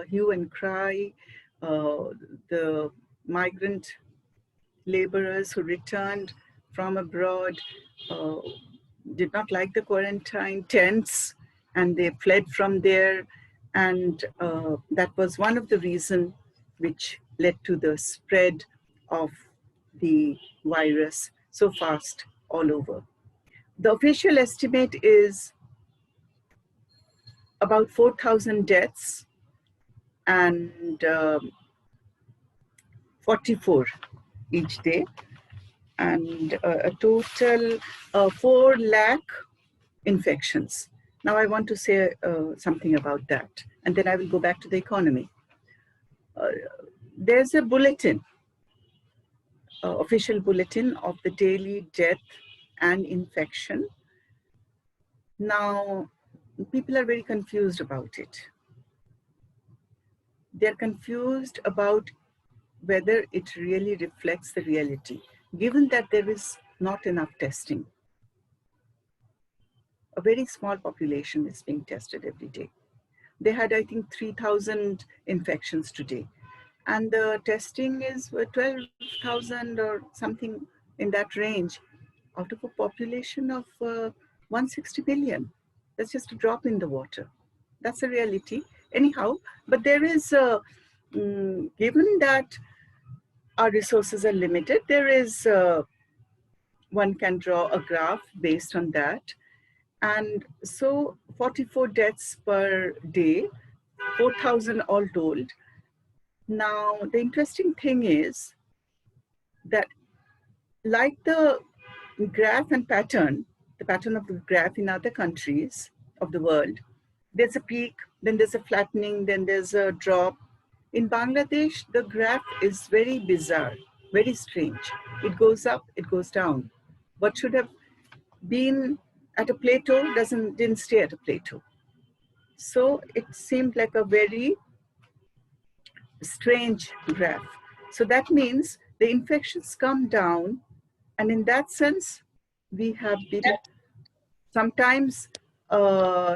hue and cry. The migrant laborers who returned from abroad did not like the quarantine tents, and they fled from there. And that was one of the reasons which led to the spread of the virus so fast all over. The official estimate is about 4,000 deaths and 44 each day, and a total 4 lakh infections. Now I want to say something about that, and then I will go back to the economy. There's a bulletin, official bulletin of the daily death and infection. Now, people are very confused about it. They're confused about whether it really reflects the reality, given that there is not enough testing. A very small population is being tested every day. They had, I think, 3,000 infections today. And the testing is 12,000 or something in that range out of a population of 160 million. That's just a drop in the water. That's a reality. Anyhow, but there is, given that our resources are limited, there is, one can draw a graph based on that. And so 44 deaths per day, 4,000 all told. Now, the interesting thing is that like the graph and pattern, the pattern of the graph in other countries of the world, there's a peak, then there's a flattening, then there's a drop. In Bangladesh, the graph is very bizarre, very strange. It goes up, it goes down. What should have being at a plateau didn't stay at a plateau. So it seemed like a very strange graph. So that means the infections come down, and in that sense, we have been sometimes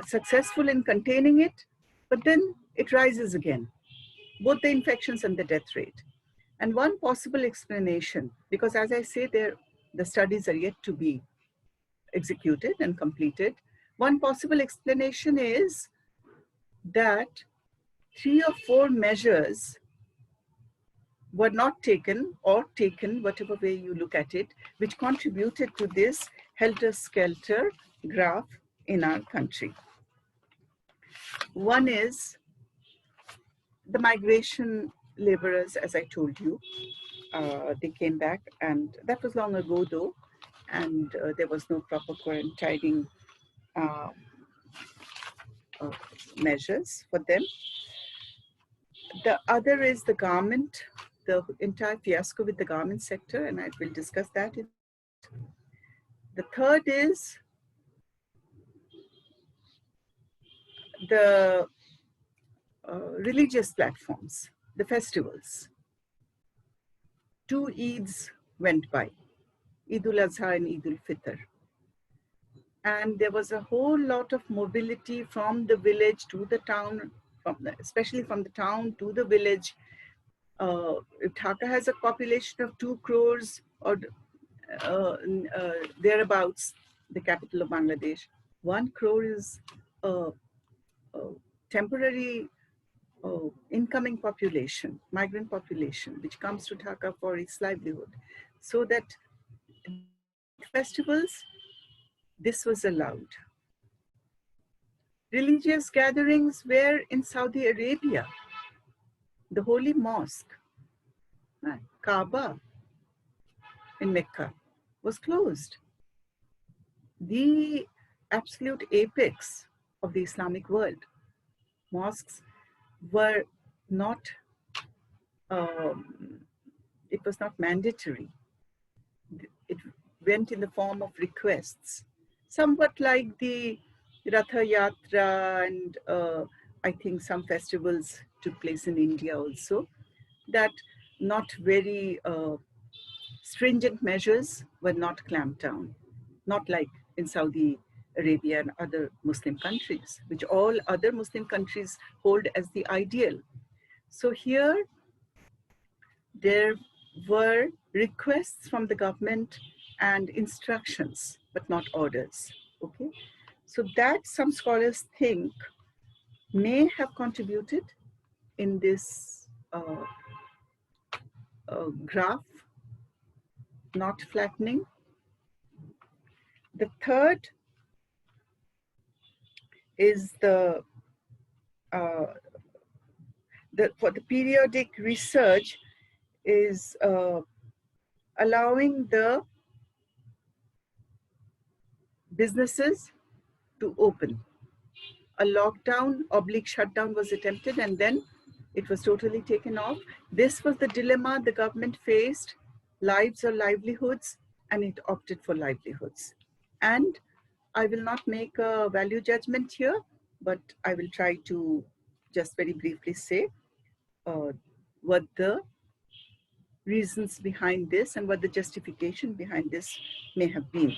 successful in containing it, but then it rises again, both the infections and the death rate. And one possible explanation, because as I say, the studies are yet to be executed and completed. One possible explanation is that 3 or 4 measures were not taken, or taken, whatever way you look at it, which contributed to this helter-skelter graph in our country. One is the migration laborers, as I told you. They came back, and that was long ago though, and there was no proper quarantining measures for them. The other is the garment, the entire fiasco with the garment sector, and I will discuss that. The third is the religious platforms, the festivals. 2 Eids went by, Eid ul-Azha and Eid ul-Fitr. And there was a whole lot of mobility from the village to the town, especially from the town to the village. Dhaka has a population of 2 crores or thereabouts, the capital of Bangladesh. 1 crore is a temporary incoming population, migrant population, which comes to Dhaka for its livelihood. So that festivals, this was allowed. Religious gatherings were in Saudi Arabia. The holy mosque, Kaaba in Mecca, was closed. The absolute apex of the Islamic world. Mosques were not, it was not mandatory. It went in the form of requests, somewhat like the Ratha Yatra, and I think some festivals took place in India also, that not very stringent measures were not clamped down, not like in Saudi Arabia and other Muslim countries, which all other Muslim countries hold as the ideal. So here, there were requests from the government and instructions, but not orders, okay? So that, some scholars think, may have contributed in this graph not flattening. The third is for the periodic research is allowing the businesses to open. A lockdown / shutdown was attempted, and then it was totally taken off. This was the dilemma the government faced, lives or livelihoods, and it opted for livelihoods. And I will not make a value judgment here, but I will try to just very briefly say what the reasons behind this and what the justification behind this may have been.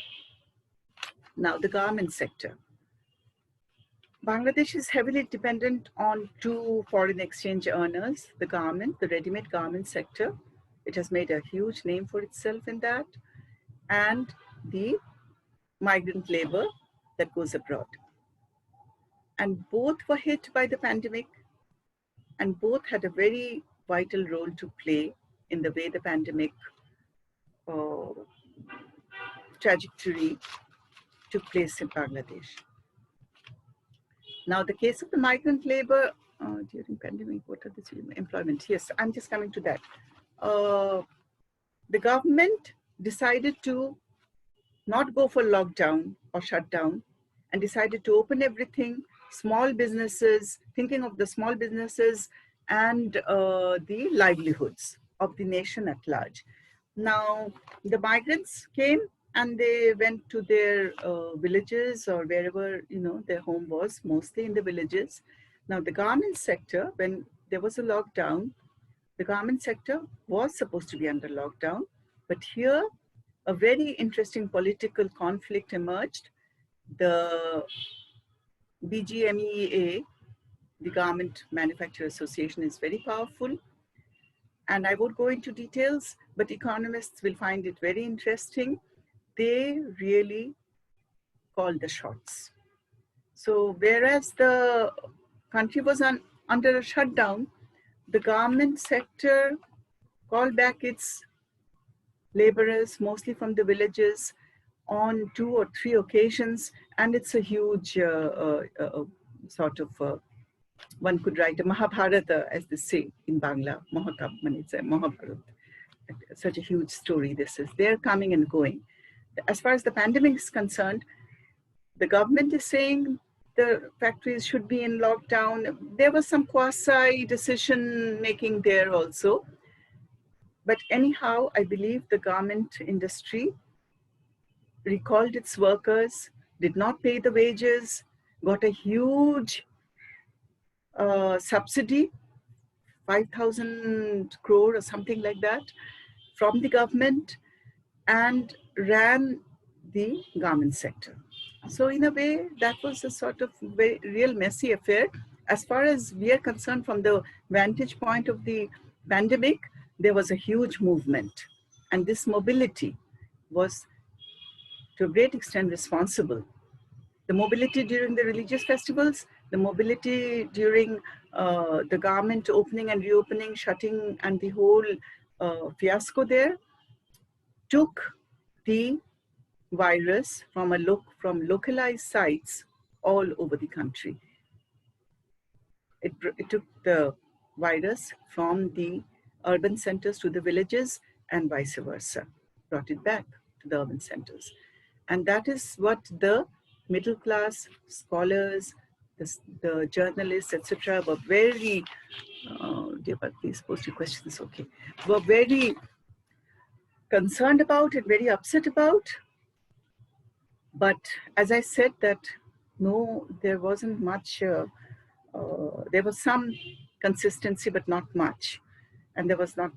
Now, the garment sector. Bangladesh is heavily dependent on 2 foreign exchange earners, the garment, the ready-made garment sector. It has made a huge name for itself in that, and the migrant labor that goes abroad. And both were hit by the pandemic, and both had a very vital role to play in the way the pandemic trajectory took place in Bangladesh. Now, the case of the migrant labor during pandemic, what are the employment? Yes, I'm just coming to that. The government decided to not go for lockdown or shutdown, and decided to open everything, small businesses, thinking of the small businesses and the livelihoods of the nation at large. Now, the migrants came, and they went to their villages or wherever, you know, their home was, mostly in the villages. Now the garment sector, when there was a lockdown, the garment sector was supposed to be under lockdown, but here a very interesting political conflict emerged. The BGMEA, the Garment Manufacturer Association, is very powerful. And I won't go into details, but economists will find it very interesting. They really called the shots. So whereas the country was under a shutdown, the garment sector called back its laborers, mostly from the villages, on 2 or 3 occasions. And it's a huge sort of, one could write a Mahabharata, as they say in Bangla, Mahakab, it's a Mahabharata. Such a huge story this is. They're coming and going. As far as the pandemic is concerned, the government is saying the factories should be in lockdown. There was some quasi decision making there also. But anyhow, I believe the garment industry recalled its workers, did not pay the wages, got a huge subsidy, 5,000 crore or something like that, from the government, and ran the garment sector. So in a way, that was a sort of very real messy affair. As far as we are concerned, from the vantage point of the pandemic, there was a huge movement. And this mobility was to a great extent responsible. The mobility during the religious festivals, the mobility during the garment opening and reopening, shutting, and the whole fiasco there, took the virus from localized sites all over the country. It took the virus from the urban centers to the villages and vice versa, brought it back to the urban centers. And that is what the middle class scholars, the journalists, etc., were very, please post your questions, okay, were very concerned about and very upset about. But as I said that, no, there wasn't much, there was some consistency, but not much. And there was not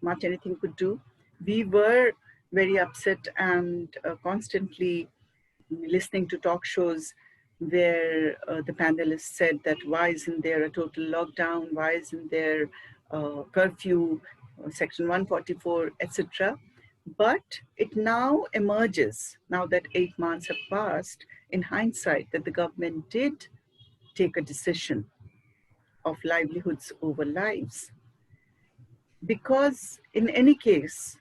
much anything could do. We were very upset and constantly listening to talk shows where the panelists said that why isn't there a total lockdown, why isn't there curfew, section 144, etc. But it now emerges, now that 8 months have passed, in hindsight, that the government did take a decision of livelihoods over lives. Because in any case,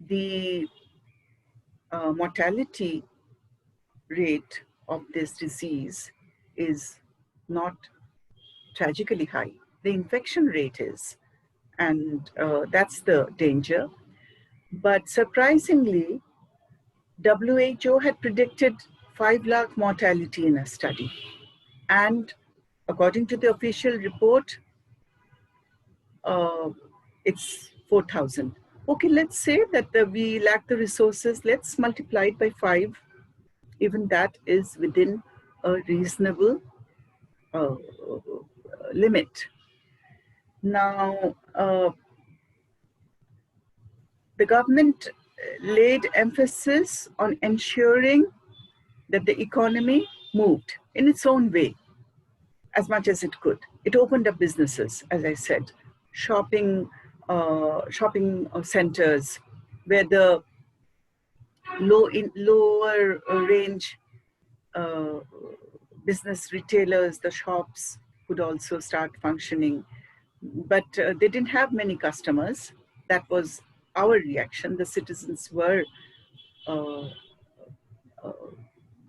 the mortality rate of this disease is not tragically high. The infection rate is, and that's the danger. But surprisingly, WHO had predicted 5 lakh mortality in a study. And according to the official report, it's 4,000. Okay, let's say that we lack the resources. Let's multiply it by 5. Even that is within a reasonable limit. Now, the government laid emphasis on ensuring that the economy moved in its own way as much as it could. It opened up businesses, as I said, shopping centers where the lower range business retailers, the shops could also start functioning. But they didn't have many customers. That was our reaction. The citizens were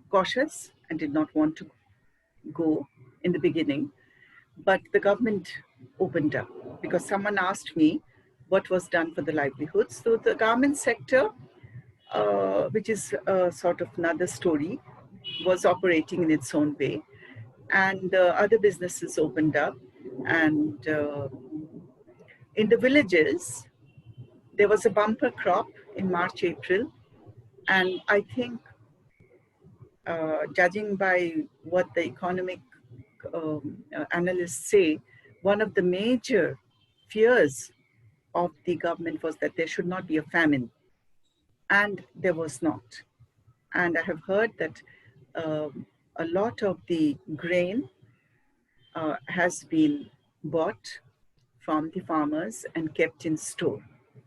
cautious and did not want to go in the beginning. But the government opened up because someone asked me what was done for the livelihoods. So the garment sector, which is sort of another story, was operating in its own way. And other businesses opened up. And in the villages, there was a bumper crop in March, April. And I think, judging by what the economic analysts say, one of the major fears of the government was that there should not be a famine. And there was not. And I have heard that a lot of the grain has been bought from the farmers and kept in store.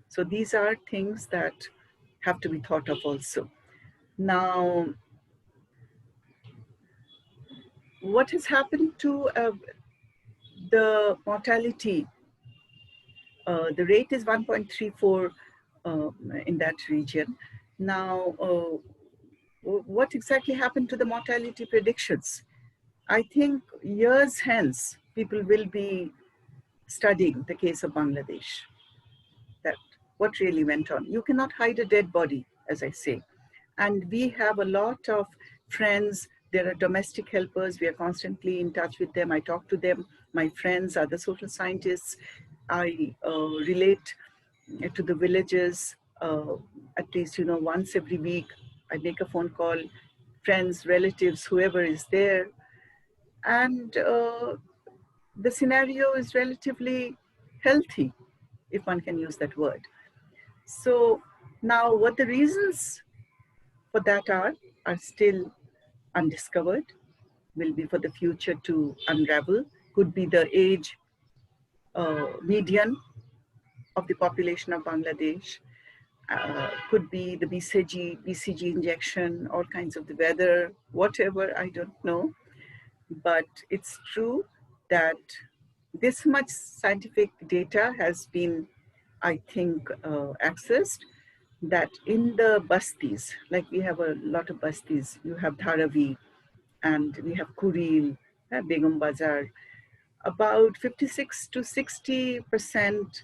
So these are things that have to be thought of also. Now, what has happened to the mortality? The rate is 1.34 in that region. Now, what exactly happened to the mortality predictions? I think years hence, people will be studying the case of Bangladesh, that what really went on. You cannot hide a dead body, as I say. And we have a lot of friends. There are domestic helpers. We are constantly in touch with them. I talk to them. My friends, other social scientists. I relate to the villages at least, once every week. I make a phone call, friends, relatives, whoever is there. And the scenario is relatively healthy, if one can use that word. So now what the reasons for that are still undiscovered, will be for the future to unravel. Could be the age median of the population of Bangladesh, could be the BCG injection, all kinds of the weather, whatever, I don't know. But it's true that this much scientific data has been, I think, accessed, that in the bastis, like we have a lot of bastis, you have Dharavi, and we have Kuril, Begum Bazar, about 56 to 60%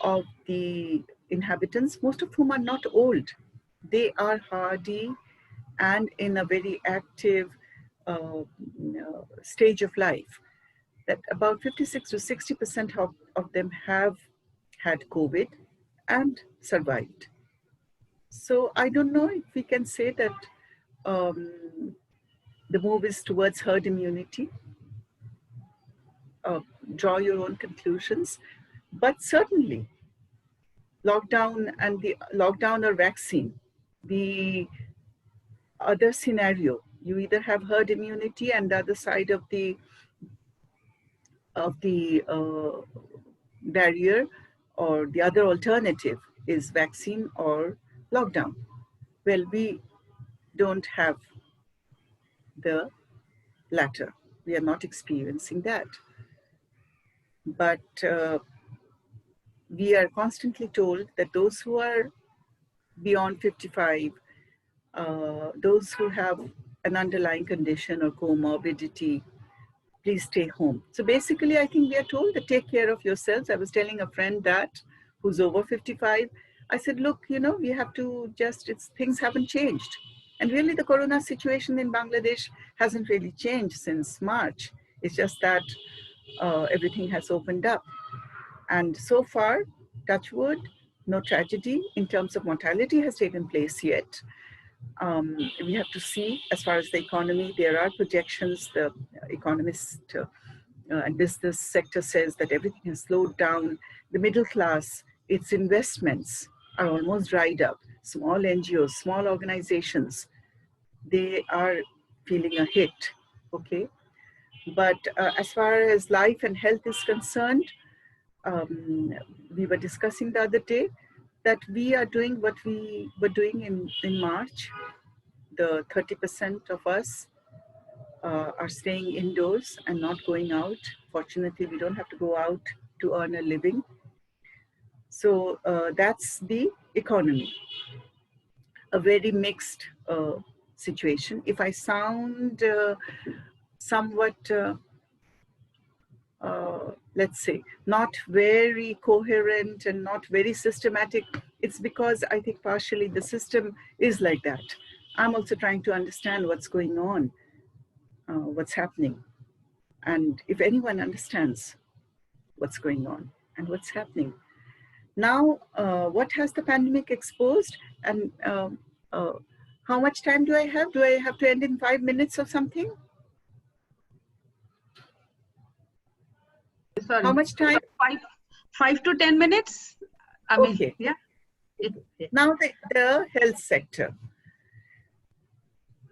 of the inhabitants, most of whom are not old. They are hardy and in a very active stage of life. That about 56 to 60% of them have had COVID and survived. So I don't know if we can say that the move is towards herd immunity. Draw your own conclusions, but certainly lockdown and the lockdown or vaccine, the other scenario, you either have herd immunity, and the other side of the barrier, or the other alternative is vaccine or lockdown. Well, we don't have the latter. We are not experiencing that. But we are constantly told that those who are beyond 55, those who have an underlying condition or comorbidity, please stay home. So basically, I think we are told to take care of yourselves. I was telling a friend that who's over 55, I said, look, we have to just, things haven't changed. And really the corona situation in Bangladesh hasn't really changed since March. It's just that everything has opened up. And so far, touch wood, no tragedy in terms of mortality has taken place yet. We have to see, as far as the economy, there are projections. The economist and business sector says that everything has slowed down. The middle class, its investments are almost dried up. Small NGOs, small organizations, they are feeling a hit, okay? But as far as life and health is concerned, we were discussing the other day that we are doing what we were doing in March. The 30% of us are staying indoors and not going out. Fortunately, we don't have to go out to earn a living. So that's the economy. A very mixed situation. If I sound somewhat, let's say, not very coherent and not very systematic, it's because I think partially the system is like that. I'm also trying to understand what's going on, what's happening. And if anyone understands what's going on and what's happening. Now, what has the pandemic exposed? And how much time do I have? Do I have to end in 5 minutes or something? Sorry. How much time? 5 to 10 minutes. I mean, Okay. yeah. Now the health sector.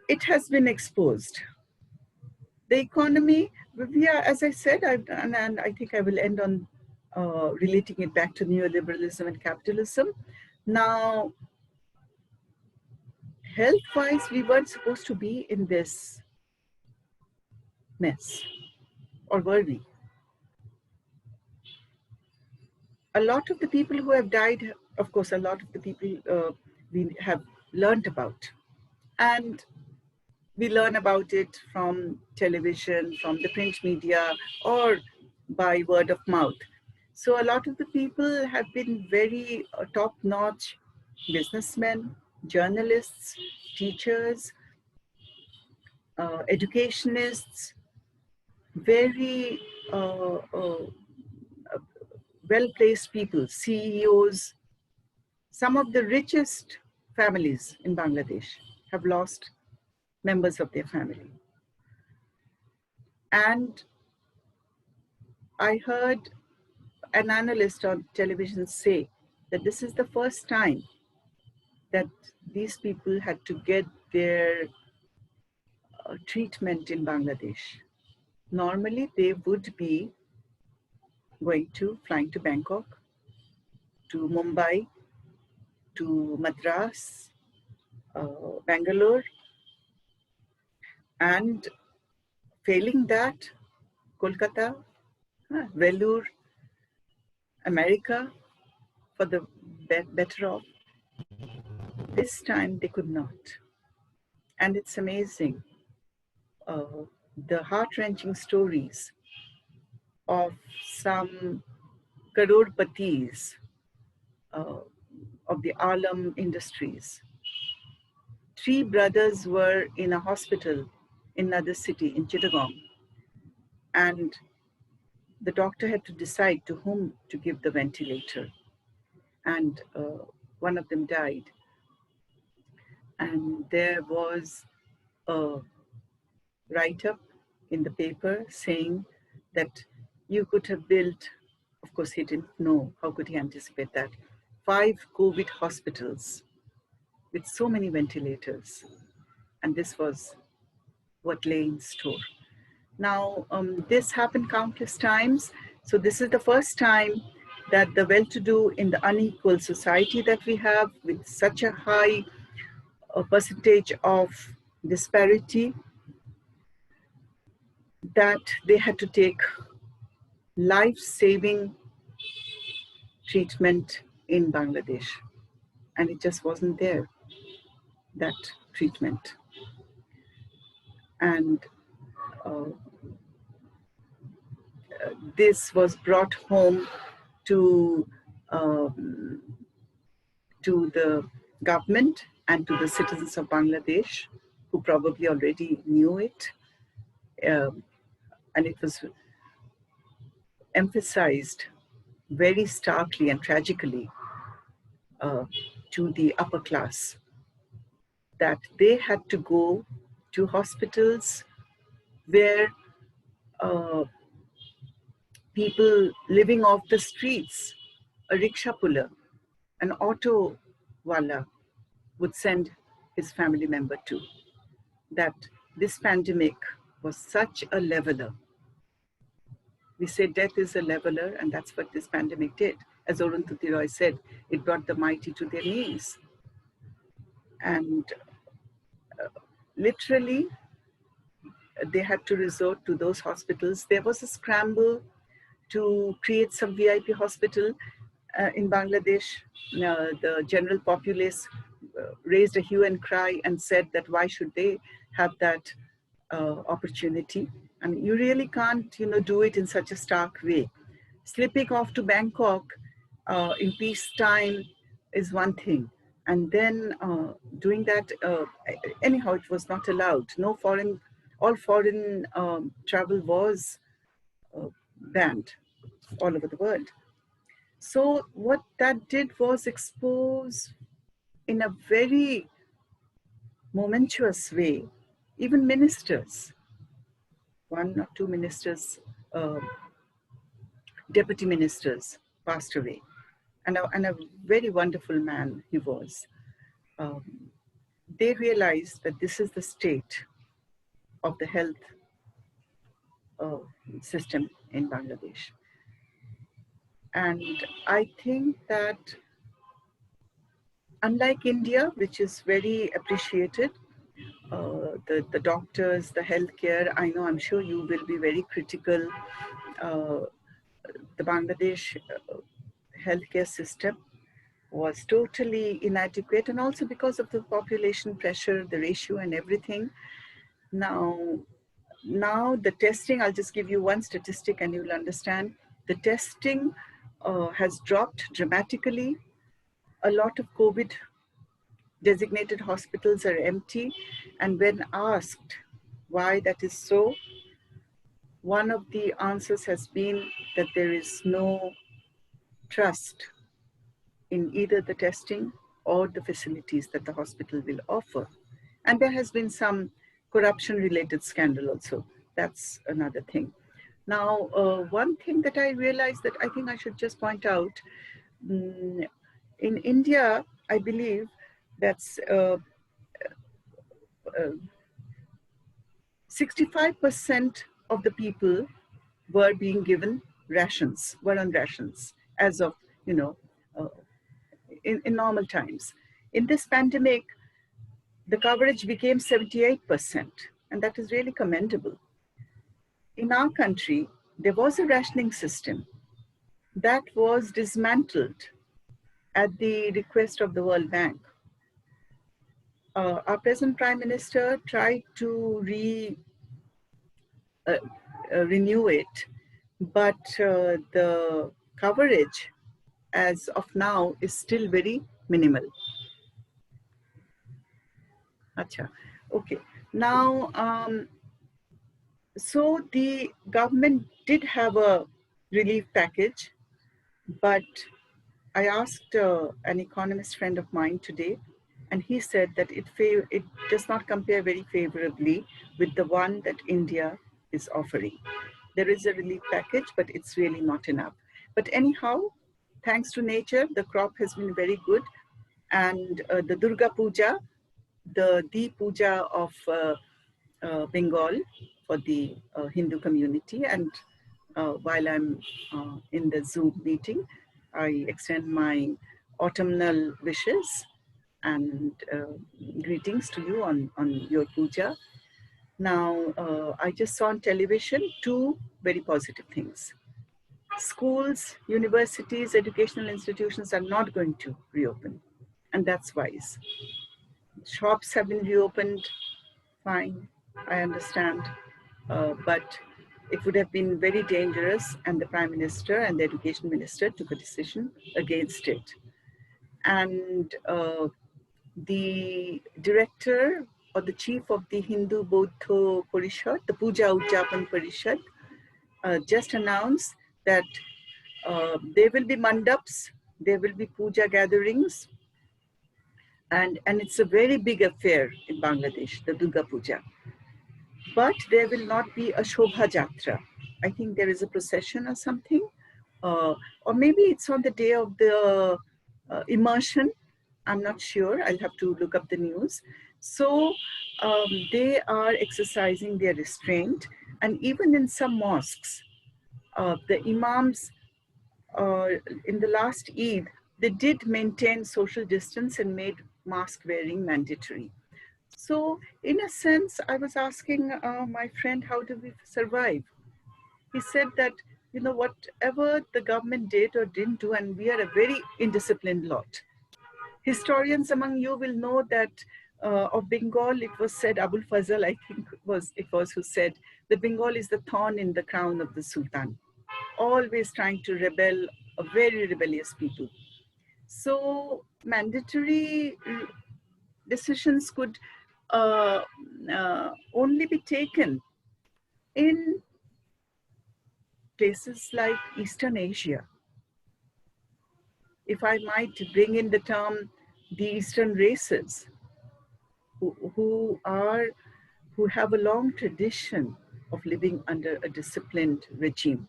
It has been exposed. The economy, we are, as I said, and I think I will end on relating it back to neoliberalism and capitalism. Now, health-wise, we weren't supposed to be in this mess, or were we? A lot of the people who have died, of course, a lot of the people we have learned about. And we learn about it from television, from the print media, or by word of mouth. So a lot of the people have been very top-notch businessmen, journalists, teachers, educationists, very well-placed people, CEOs. Some of the richest families in Bangladesh have lost members of their family. And I heard an analyst on television say that this is the first time that these people had to get their treatment in Bangladesh. Normally, they would be flying to Bangkok, to Mumbai, to Madras, Bangalore, and failing that, Kolkata, Vellore, America, for the better off. This time they could not. And it's amazing, the heart-wrenching stories of some crorpatis of the Alam industries. 3 brothers were in a hospital in another city, in Chittagong, and the doctor had to decide to whom to give the ventilator. And one of them died. And there was a write-up in the paper saying that you could have built, of course he didn't know, how could he anticipate that, 5 COVID hospitals with so many ventilators. And this was what lay in store. Now, this happened countless times. So this is the first time that the well-to-do in the unequal society that we have, with such a high percentage of disparity, that they had to take life-saving treatment in Bangladesh. And it just wasn't there, that treatment. And this was brought home to the government and to the citizens of Bangladesh, who probably already knew it. And it was emphasized very starkly and tragically to the upper class, that they had to go to hospitals where people living off the streets, a rickshaw puller, an auto wala, would send his family member to. That this pandemic was such a leveler. We say death is a leveler, and that's what this pandemic did. As Arundhati Roy said, it brought the mighty to their knees. And literally, they had to resort to those hospitals. There was a scramble to create some VIP hospital in Bangladesh. The general populace raised a hue and cry and said that why should they have that opportunity? I mean, you really can't, do it in such a stark way. Slipping off to Bangkok in peacetime is one thing. And then doing that, anyhow, it was not allowed. All foreign travel was banned all over the world. So what that did was expose in a very momentous way, even ministers, one or two ministers, deputy ministers passed away, and a very wonderful man he was. They realized that this is the state of the health system in Bangladesh. And I think that unlike India, which is very appreciated, the doctors, the healthcare, I know, I'm sure you will be very critical. The Bangladesh healthcare system was totally inadequate, and also because of the population pressure, the ratio and everything. Now the testing, I'll just give you one statistic and you'll understand. The testing has dropped dramatically. A lot of COVID designated hospitals are empty. And when asked why that is so, one of the answers has been that there is no trust in either the testing or the facilities that the hospital will offer. And there has been some corruption related scandal also. That's another thing. Now, one thing that I realized that I think I should just point out, in India, I believe that's 65% of the people were being given rations, were on rations as of, in normal times. In this pandemic, the coverage became 78%, and that is really commendable. In our country, there was a rationing system that was dismantled at the request of the World Bank. Our present Prime Minister tried to renew it, but the coverage as of now is still very minimal. Acha. Okay. Now, so the government did have a relief package, but I asked an economist friend of mine today, and he said that it does not compare very favorably with the one that India is offering. There is a relief package, but it's really not enough. But anyhow, thanks to nature, the crop has been very good. And the Durga Puja, the Puja of Bengal for the Hindu community. And while I'm in the Zoom meeting, I extend my autumnal wishes and greetings to you on your puja. Now, I just saw on television two very positive things. Schools, universities, educational institutions are not going to reopen, and that's wise. Shops have been reopened, fine, I understand, but it would have been very dangerous, and the Prime Minister and the Education Minister took a decision against it. And the director or the chief of the Hindu Bodho Parishad, the Puja Ujjapan Parishad, just announced that there will be mandaps, there will be puja gatherings, and it's a very big affair in Bangladesh, the Durga Puja. But there will not be a Shobha Jatra. I think there is a procession or something, or maybe it's on the day of the immersion. I'm not sure, I'll have to look up the news. So they are exercising their restraint, and even in some mosques, the imams in the last Eid, they did maintain social distance and made mask wearing mandatory. So in a sense, I was asking my friend, how do we survive? He said that, whatever the government did or didn't do, and we are a very indisciplined lot. Historians among you will know that of Bengal, it was said, Abul Fazal, I think it was who said, that Bengal is the thorn in the crown of the Sultan, always trying to rebel, a very rebellious people. So mandatory decisions could only be taken in places like Eastern Asia. If I might bring in the term, the Eastern races, who have a long tradition of living under a disciplined regime.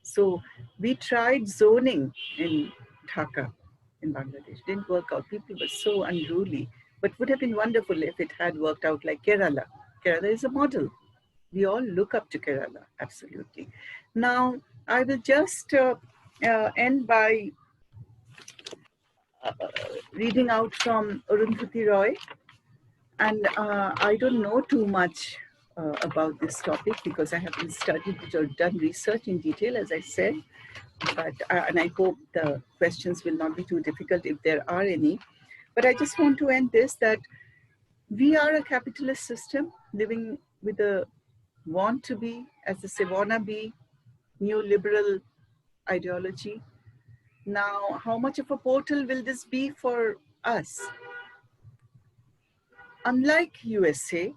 So we tried zoning in Dhaka, in Bangladesh. Didn't work out. People were so unruly, but would have been wonderful if it had worked out like Kerala. Kerala is a model. We all look up to Kerala, absolutely. Now, I will just end by reading out from Arundhati Roy. And I don't know too much about this topic because I haven't studied it or done research in detail, as I said. But and I hope the questions will not be too difficult if there are any. But I just want to end this, that we are a capitalist system living with a want to be, as they say, wanna be, neoliberal ideology. Now, how much of a portal will this be for us? Unlike USA,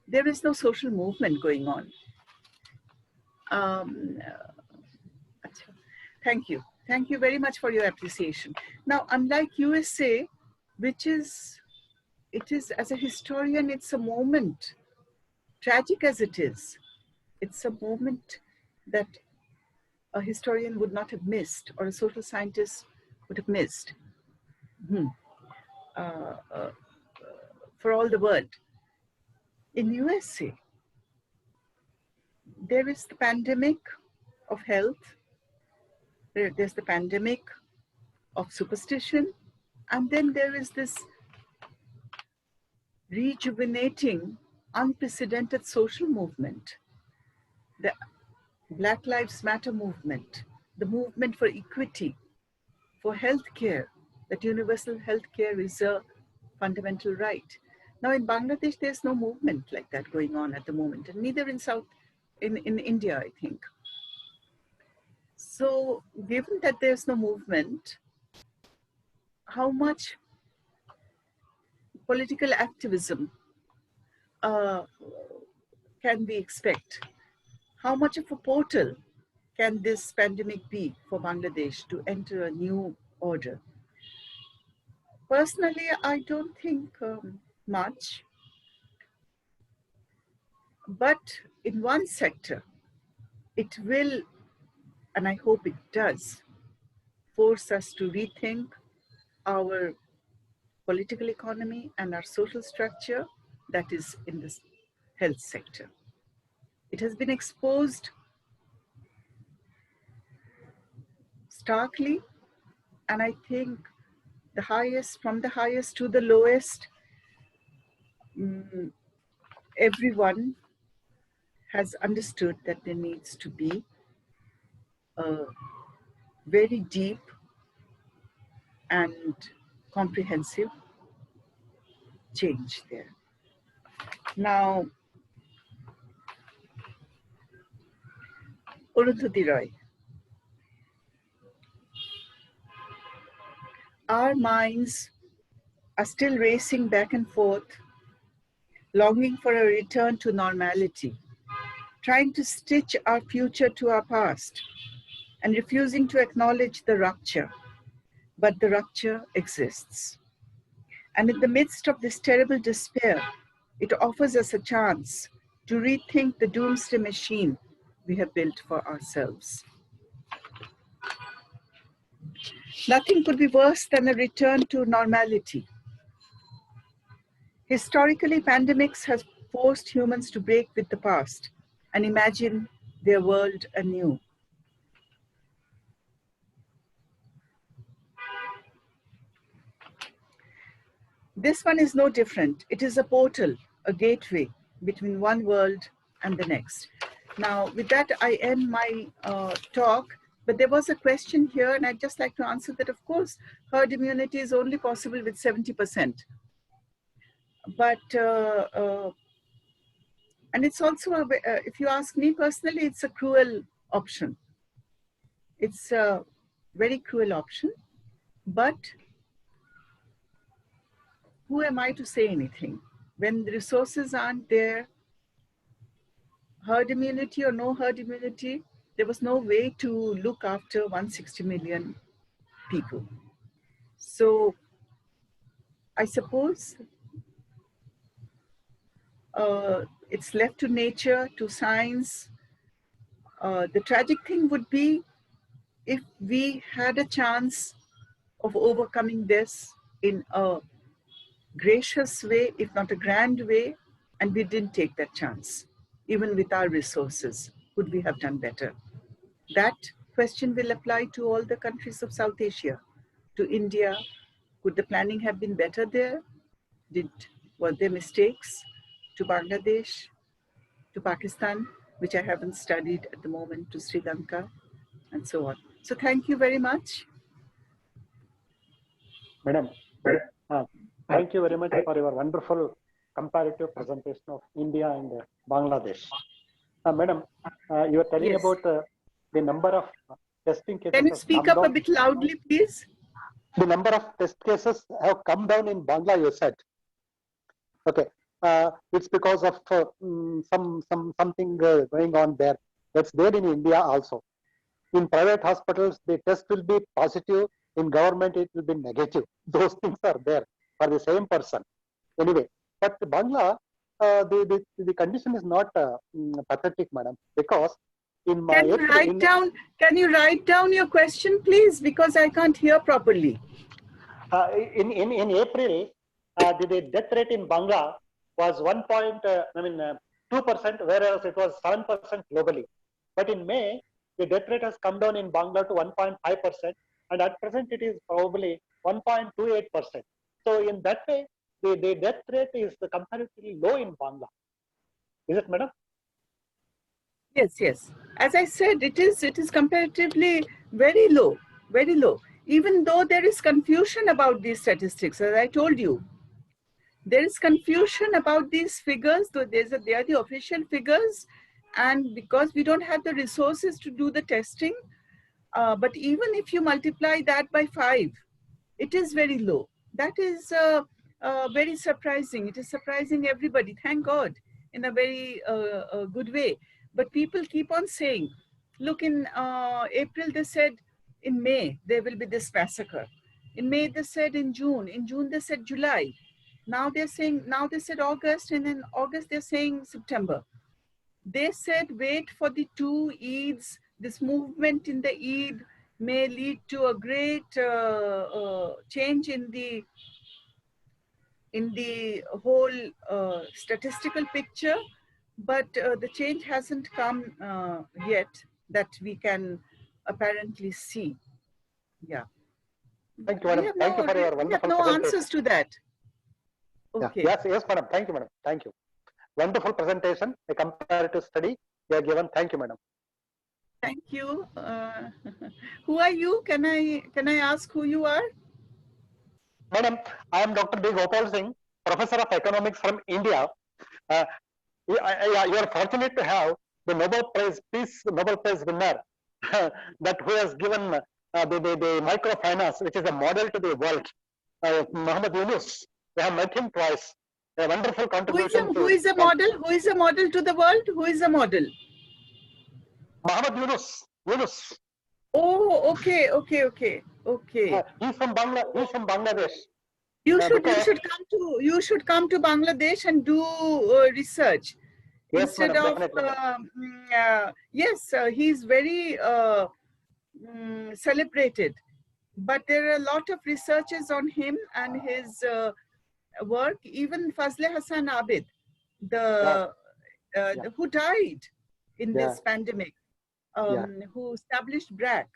there is no social movement going on. Thank you. Thank you very much for your appreciation. Now, unlike USA, which is, as a historian, it's a moment, tragic as it is, it's a moment that a historian would not have missed, or a social scientist would have missed for all the world. In USA, there is the pandemic of health, there's the pandemic of superstition, and then there is this rejuvenating, unprecedented social movement, the Black Lives Matter movement, the movement for equity, for healthcare, that universal healthcare is a fundamental right. Now in Bangladesh, there's no movement like that going on at the moment, and neither in India, I think. So given that there's no movement, how much political activism can we expect? How much of a portal can this pandemic be for Bangladesh to enter a new order? Personally, I don't think much, but in one sector, it will, and I hope it does, force us to rethink our political economy and our social structure, that is in this health sector. It has been exposed starkly, and I think the highest, from the highest to the lowest, everyone has understood that there needs to be a very deep and comprehensive change there. Now, Arundhati Roy, our minds are still racing back and forth, longing for a return to normality, trying to stitch our future to our past, and refusing to acknowledge the rupture. But the rupture exists. And in the midst of this terrible despair, it offers us a chance to rethink the doomsday machine we have built for ourselves. Nothing could be worse than a return to normality. Historically, pandemics have forced humans to break with the past and imagine their world anew. This one is no different. It is a portal, a gateway between one world and the next. Now, with that, I end my talk, but there was a question here, and I'd just like to answer that, of course, herd immunity is only possible with 70%. But, and it's also, if you ask me personally, it's a cruel option. It's a very cruel option, but who am I to say anything? When the resources aren't there, herd immunity or no herd immunity, there was no way to look after 160 million people. So I suppose it's left to nature, to science. The tragic thing would be if we had a chance of overcoming this in a gracious way, if not a grand way, and we didn't take that chance. Even with our resources, could we have done better? That question will apply to all the countries of South Asia, to India. Could the planning have been better there? Were there mistakes? To Bangladesh, to Pakistan, which I haven't studied at the moment, to Sri Lanka, and so on. So thank you very much. Madam, thank you very much for your wonderful comparative presentation of India and Bangladesh. Madam, you were telling Yes. about the number of testing cases. Can you speak up a bit loudly, please? The number of test cases have come down in Bangla, you said. Okay, it's because of something going on there. That's there in India also. In private hospitals, the test will be positive. In government, it will be negative. Those things are there for the same person. Anyway, but Bangla, the condition is not pathetic, madam, because in my Can you write down your question, please? Because I can't hear properly. In April, the death rate in Bangla was 2%, whereas it was 7% globally. But in May, the death rate has come down in Bangla to 1.5%, and at present it is probably 1.28%. So in that way, the death rate is comparatively low in Bangla. Is it, madam? Yes, yes. As I said, it is comparatively very low, very low. Even though there is confusion about these statistics, as I told you, there is confusion about these figures. Though they are the official figures, and because we don't have the resources to do the testing, but even if you multiply that by 5, it is very low. That is very surprising. It is surprising everybody, thank God, in a very good way. But people keep on saying, look, in April they said in May there will be this massacre. In May they said in June they said July. Now they said August, and in August they're saying September. They said wait for the 2 Eids. This movement in the Eid may lead to a great change in the whole statistical picture, but the change hasn't come yet that we can apparently see. Yeah. Thank you, madam. Thank you for your wonderful no presentation. answers to that. Okay. Yeah. Yes, madam. Thank you, madam. Thank you. Wonderful presentation, a comparative study you have given. Thank you, madam. Thank you. Who are you? Can I ask who you are? Madam, I am Dr. B. Gopal Singh, Professor of Economics from India. You are fortunate to have the Peace Nobel Prize winner that who has given the microfinance, which is a model to the world, Muhammad Yunus. We have met him twice. A wonderful contribution. Who is a model? Who is a model to the world? Who is a model? Muhammad Yunus. Oh, okay. He's from Bangladesh. You should come to Bangladesh and do research. Yes, instead madam, of yes, he's very celebrated, but there are a lot of researches on him and his work. Even Fazle Hassan Abid, who died in this pandemic, who established BRAC,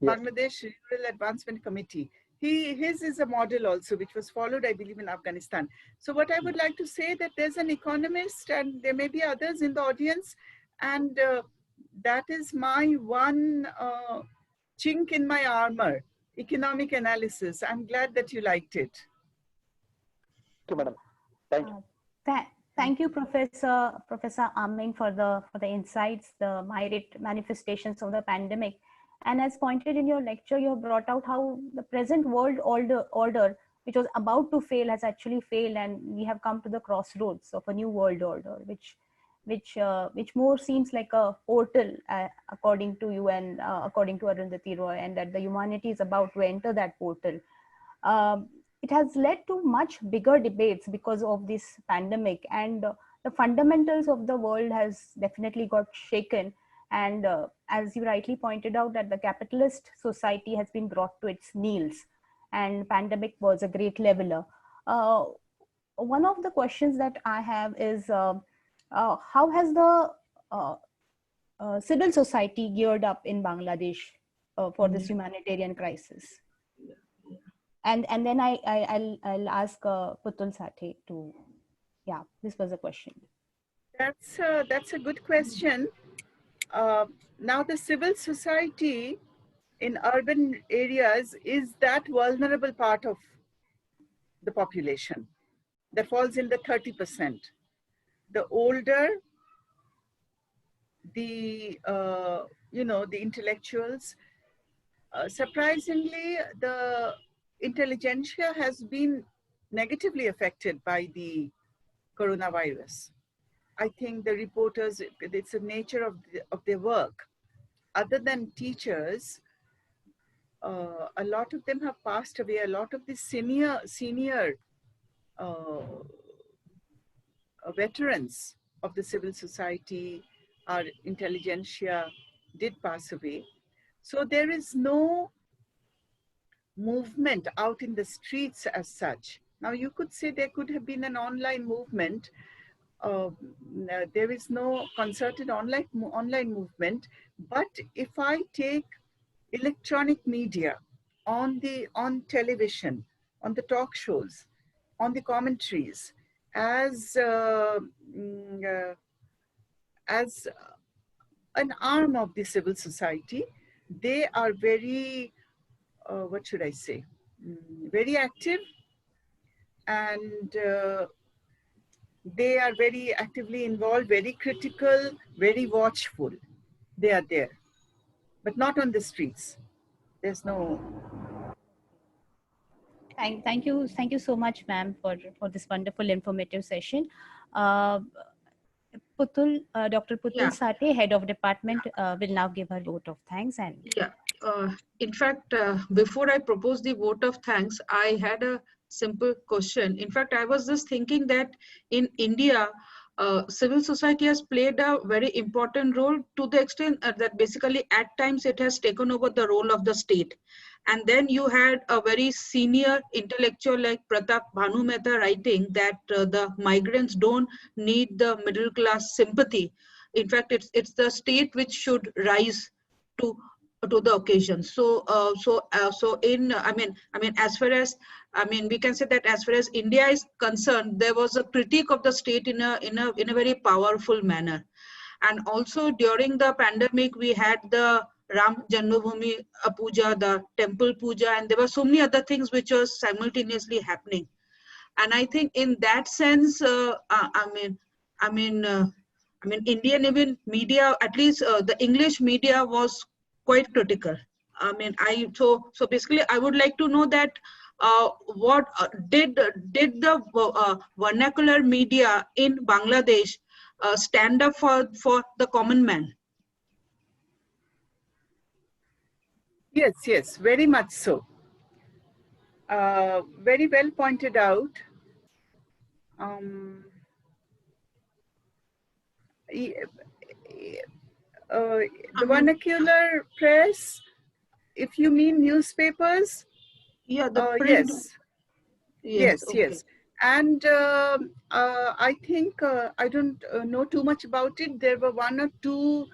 Bangladesh Rural Advancement Committee. His is a model also, which was followed, I believe, in Afghanistan. So what I would like to say that there's an economist, and there may be others in the audience, and that is my one chink in my armor, economic analysis. I'm glad that you liked it. Thank you, madam. Thank you. Thank you, Professor Amin, for the insights, the myriad manifestations of the pandemic. And as pointed in your lecture, you have brought out how the present world order, which was about to fail, has actually failed, and we have come to the crossroads of a new world order, which more seems like a portal, according to you and according to Arundhati Roy, and that the humanity is about to enter that portal. it has led to much bigger debates because of this pandemic, and the fundamentals of the world has definitely got shaken. And as you rightly pointed out, that the capitalist society has been brought to its knees, and pandemic was a great leveler. One of the questions that I have is, how has the civil society geared up in Bangladesh for this humanitarian crisis? And then I'll ask Putul Sathe to, yeah, this was a question. That's a good question. Now the civil society in urban areas is that vulnerable part of the population that falls in the 30%. The older, the the intellectuals, surprisingly, the intelligentsia has been negatively affected by the coronavirus. I think the reporters, it's the nature of their work. Other than teachers, a lot of them have passed away. A lot of the senior veterans of the civil society, our intelligentsia, did pass away. So there is no movement out in the streets as such. Now you could say there could have been an online movement. There is no concerted online movement. But if I take electronic media, on television, on the talk shows, on the commentaries, as an arm of the civil society, they are very, what should I say, very active, and they are very actively involved, very critical, very watchful. They are there, but not on the streets. There's no. Thank you so much, ma'am, for this wonderful informative session. Putul, Dr. Putul Sathe, head of department, will now give her vote of thanks. And in fact, before I propose the vote of thanks, I had a simple question. In fact, I was just thinking that in India, civil society has played a very important role, to the extent that basically at times it has taken over the role of the state. And then you had a very senior intellectual like Pratap Bhanu Mehta writing that the migrants don't need the middle class sympathy. In fact, it's the state which should rise to the occasion. So in as far as we can say that as far as India is concerned, there was a critique of the state in a very powerful manner. And also during the pandemic, we had the Ram Janmabhoomi Puja, the temple puja, and there were so many other things which were simultaneously happening. And I think in that sense, Indian even media, at least the English media, was quite critical. So basically, I would like to know that what did the vernacular media in Bangladesh stand up for the common man? Yes, very much so. Very well pointed out. The vernacular press, if you mean newspapers, the print. Yes. And I think I don't know too much about it. There were one or two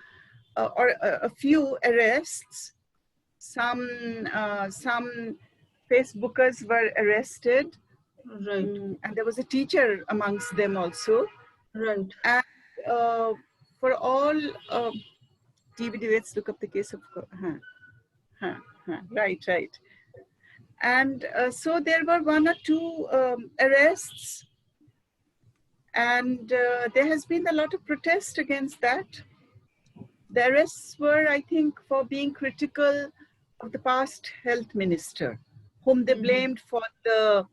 or a few arrests. Some Facebookers were arrested, right? And there was a teacher amongst them also, right? And for all TV debates, look up the case of right. And so there were one or two arrests, and there has been a lot of protest against that. The arrests were, I think, for being critical of the past health minister, whom they blamed for the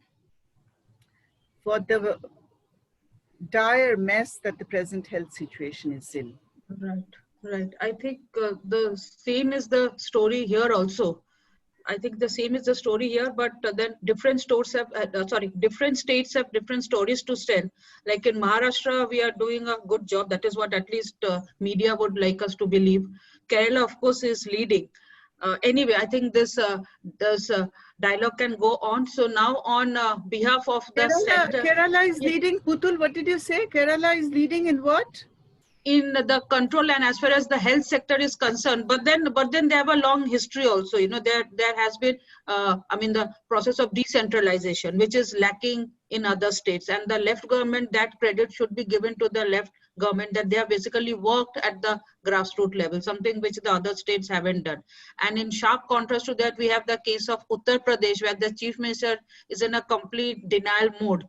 dire mess that the present health situation is in. Right. I think the same is the story here also. I think the same is the story here, but then different stores have, different states have different stories to tell. Like in Maharashtra, we are doing a good job. That is what at least media would like us to believe. Kerala, of course, is leading. Anyway, I think this dialogue can go on. So now on behalf of the center. Kerala is leading. Putul, what did you say? Kerala is leading in what? In the control and as far as the health sector is concerned, but then they have a long history also. You know, there has been the process of decentralization, which is lacking in other states, and the left government, that credit should be given to the left government, that they have basically worked at the grassroots level, something which the other states haven't done. And in sharp contrast to that, we have the case of Uttar Pradesh, where the chief minister is in a complete denial mode.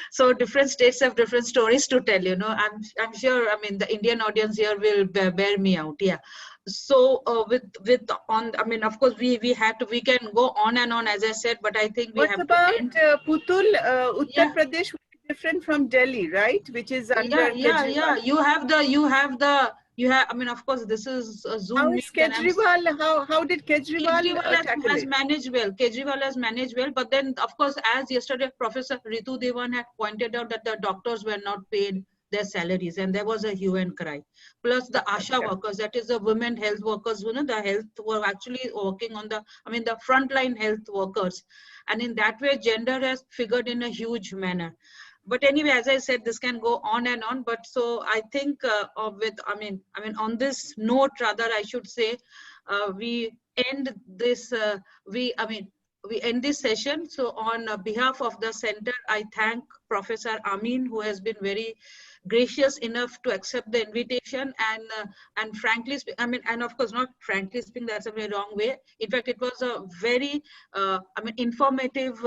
So different states have different stories to tell, you know. I'm sure, I mean, the Indian audience here will bear me out. Yeah. So of course we can go on and on, as I said, but I think we what have about to end. Putul? Uttar Pradesh will be different from Delhi, right? Which is under Kejriwal. You have, I mean, of course, this is a Zoom How meet. is Kejriwal? How did Kejriwal tackle has it? managed well. Kejriwal has managed well, but then, of course, as yesterday Professor Ritu Devan had pointed out, that the doctors were not paid their salaries, and there was a hue and cry. Plus the ASHA workers, that is the women health workers, you know, the health were actually working on the, the frontline health workers, and in that way, gender has figured in a huge manner. But anyway, as I said, this can go on and on. But so I think on this note, rather, I should say, we end this. We end this session. So on behalf of the center, I thank Professor Amin, who has been very gracious enough to accept the invitation, and frankly, and of course, not frankly speaking, that's a very wrong way. In fact, it was a very informative,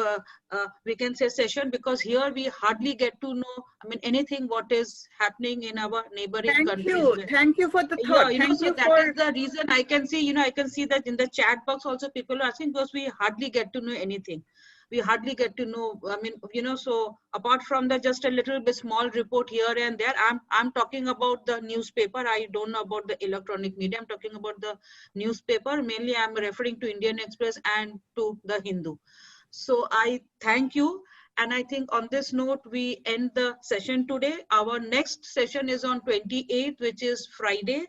we can say, session, because here we hardly get to know anything what is happening in our neighboring countries. Thank you for the thought. Yeah, so that is the reason I can see, I can see that in the chat box also people are asking, because we hardly get to know anything. We hardly get to know, so apart from the just a little bit small report here and there, I'm talking about the newspaper. I don't know about the electronic media. I'm talking about the newspaper. Mainly I'm referring to Indian Express and to the Hindu. So I thank you. And I think on this note, we end the session today. Our next session is on 28th, which is Friday.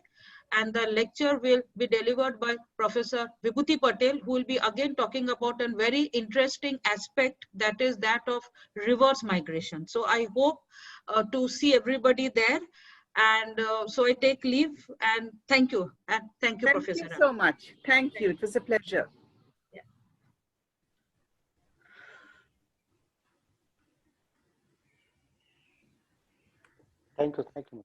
And the lecture will be delivered by Professor Vibhuti Patel, who will be again talking about a very interesting aspect, that is that of reverse migration. So I hope to see everybody there. And so I take leave, and thank you. And thank you, Professor. Thank you so much. Thank you. It was a pleasure. Thank you. Thank you.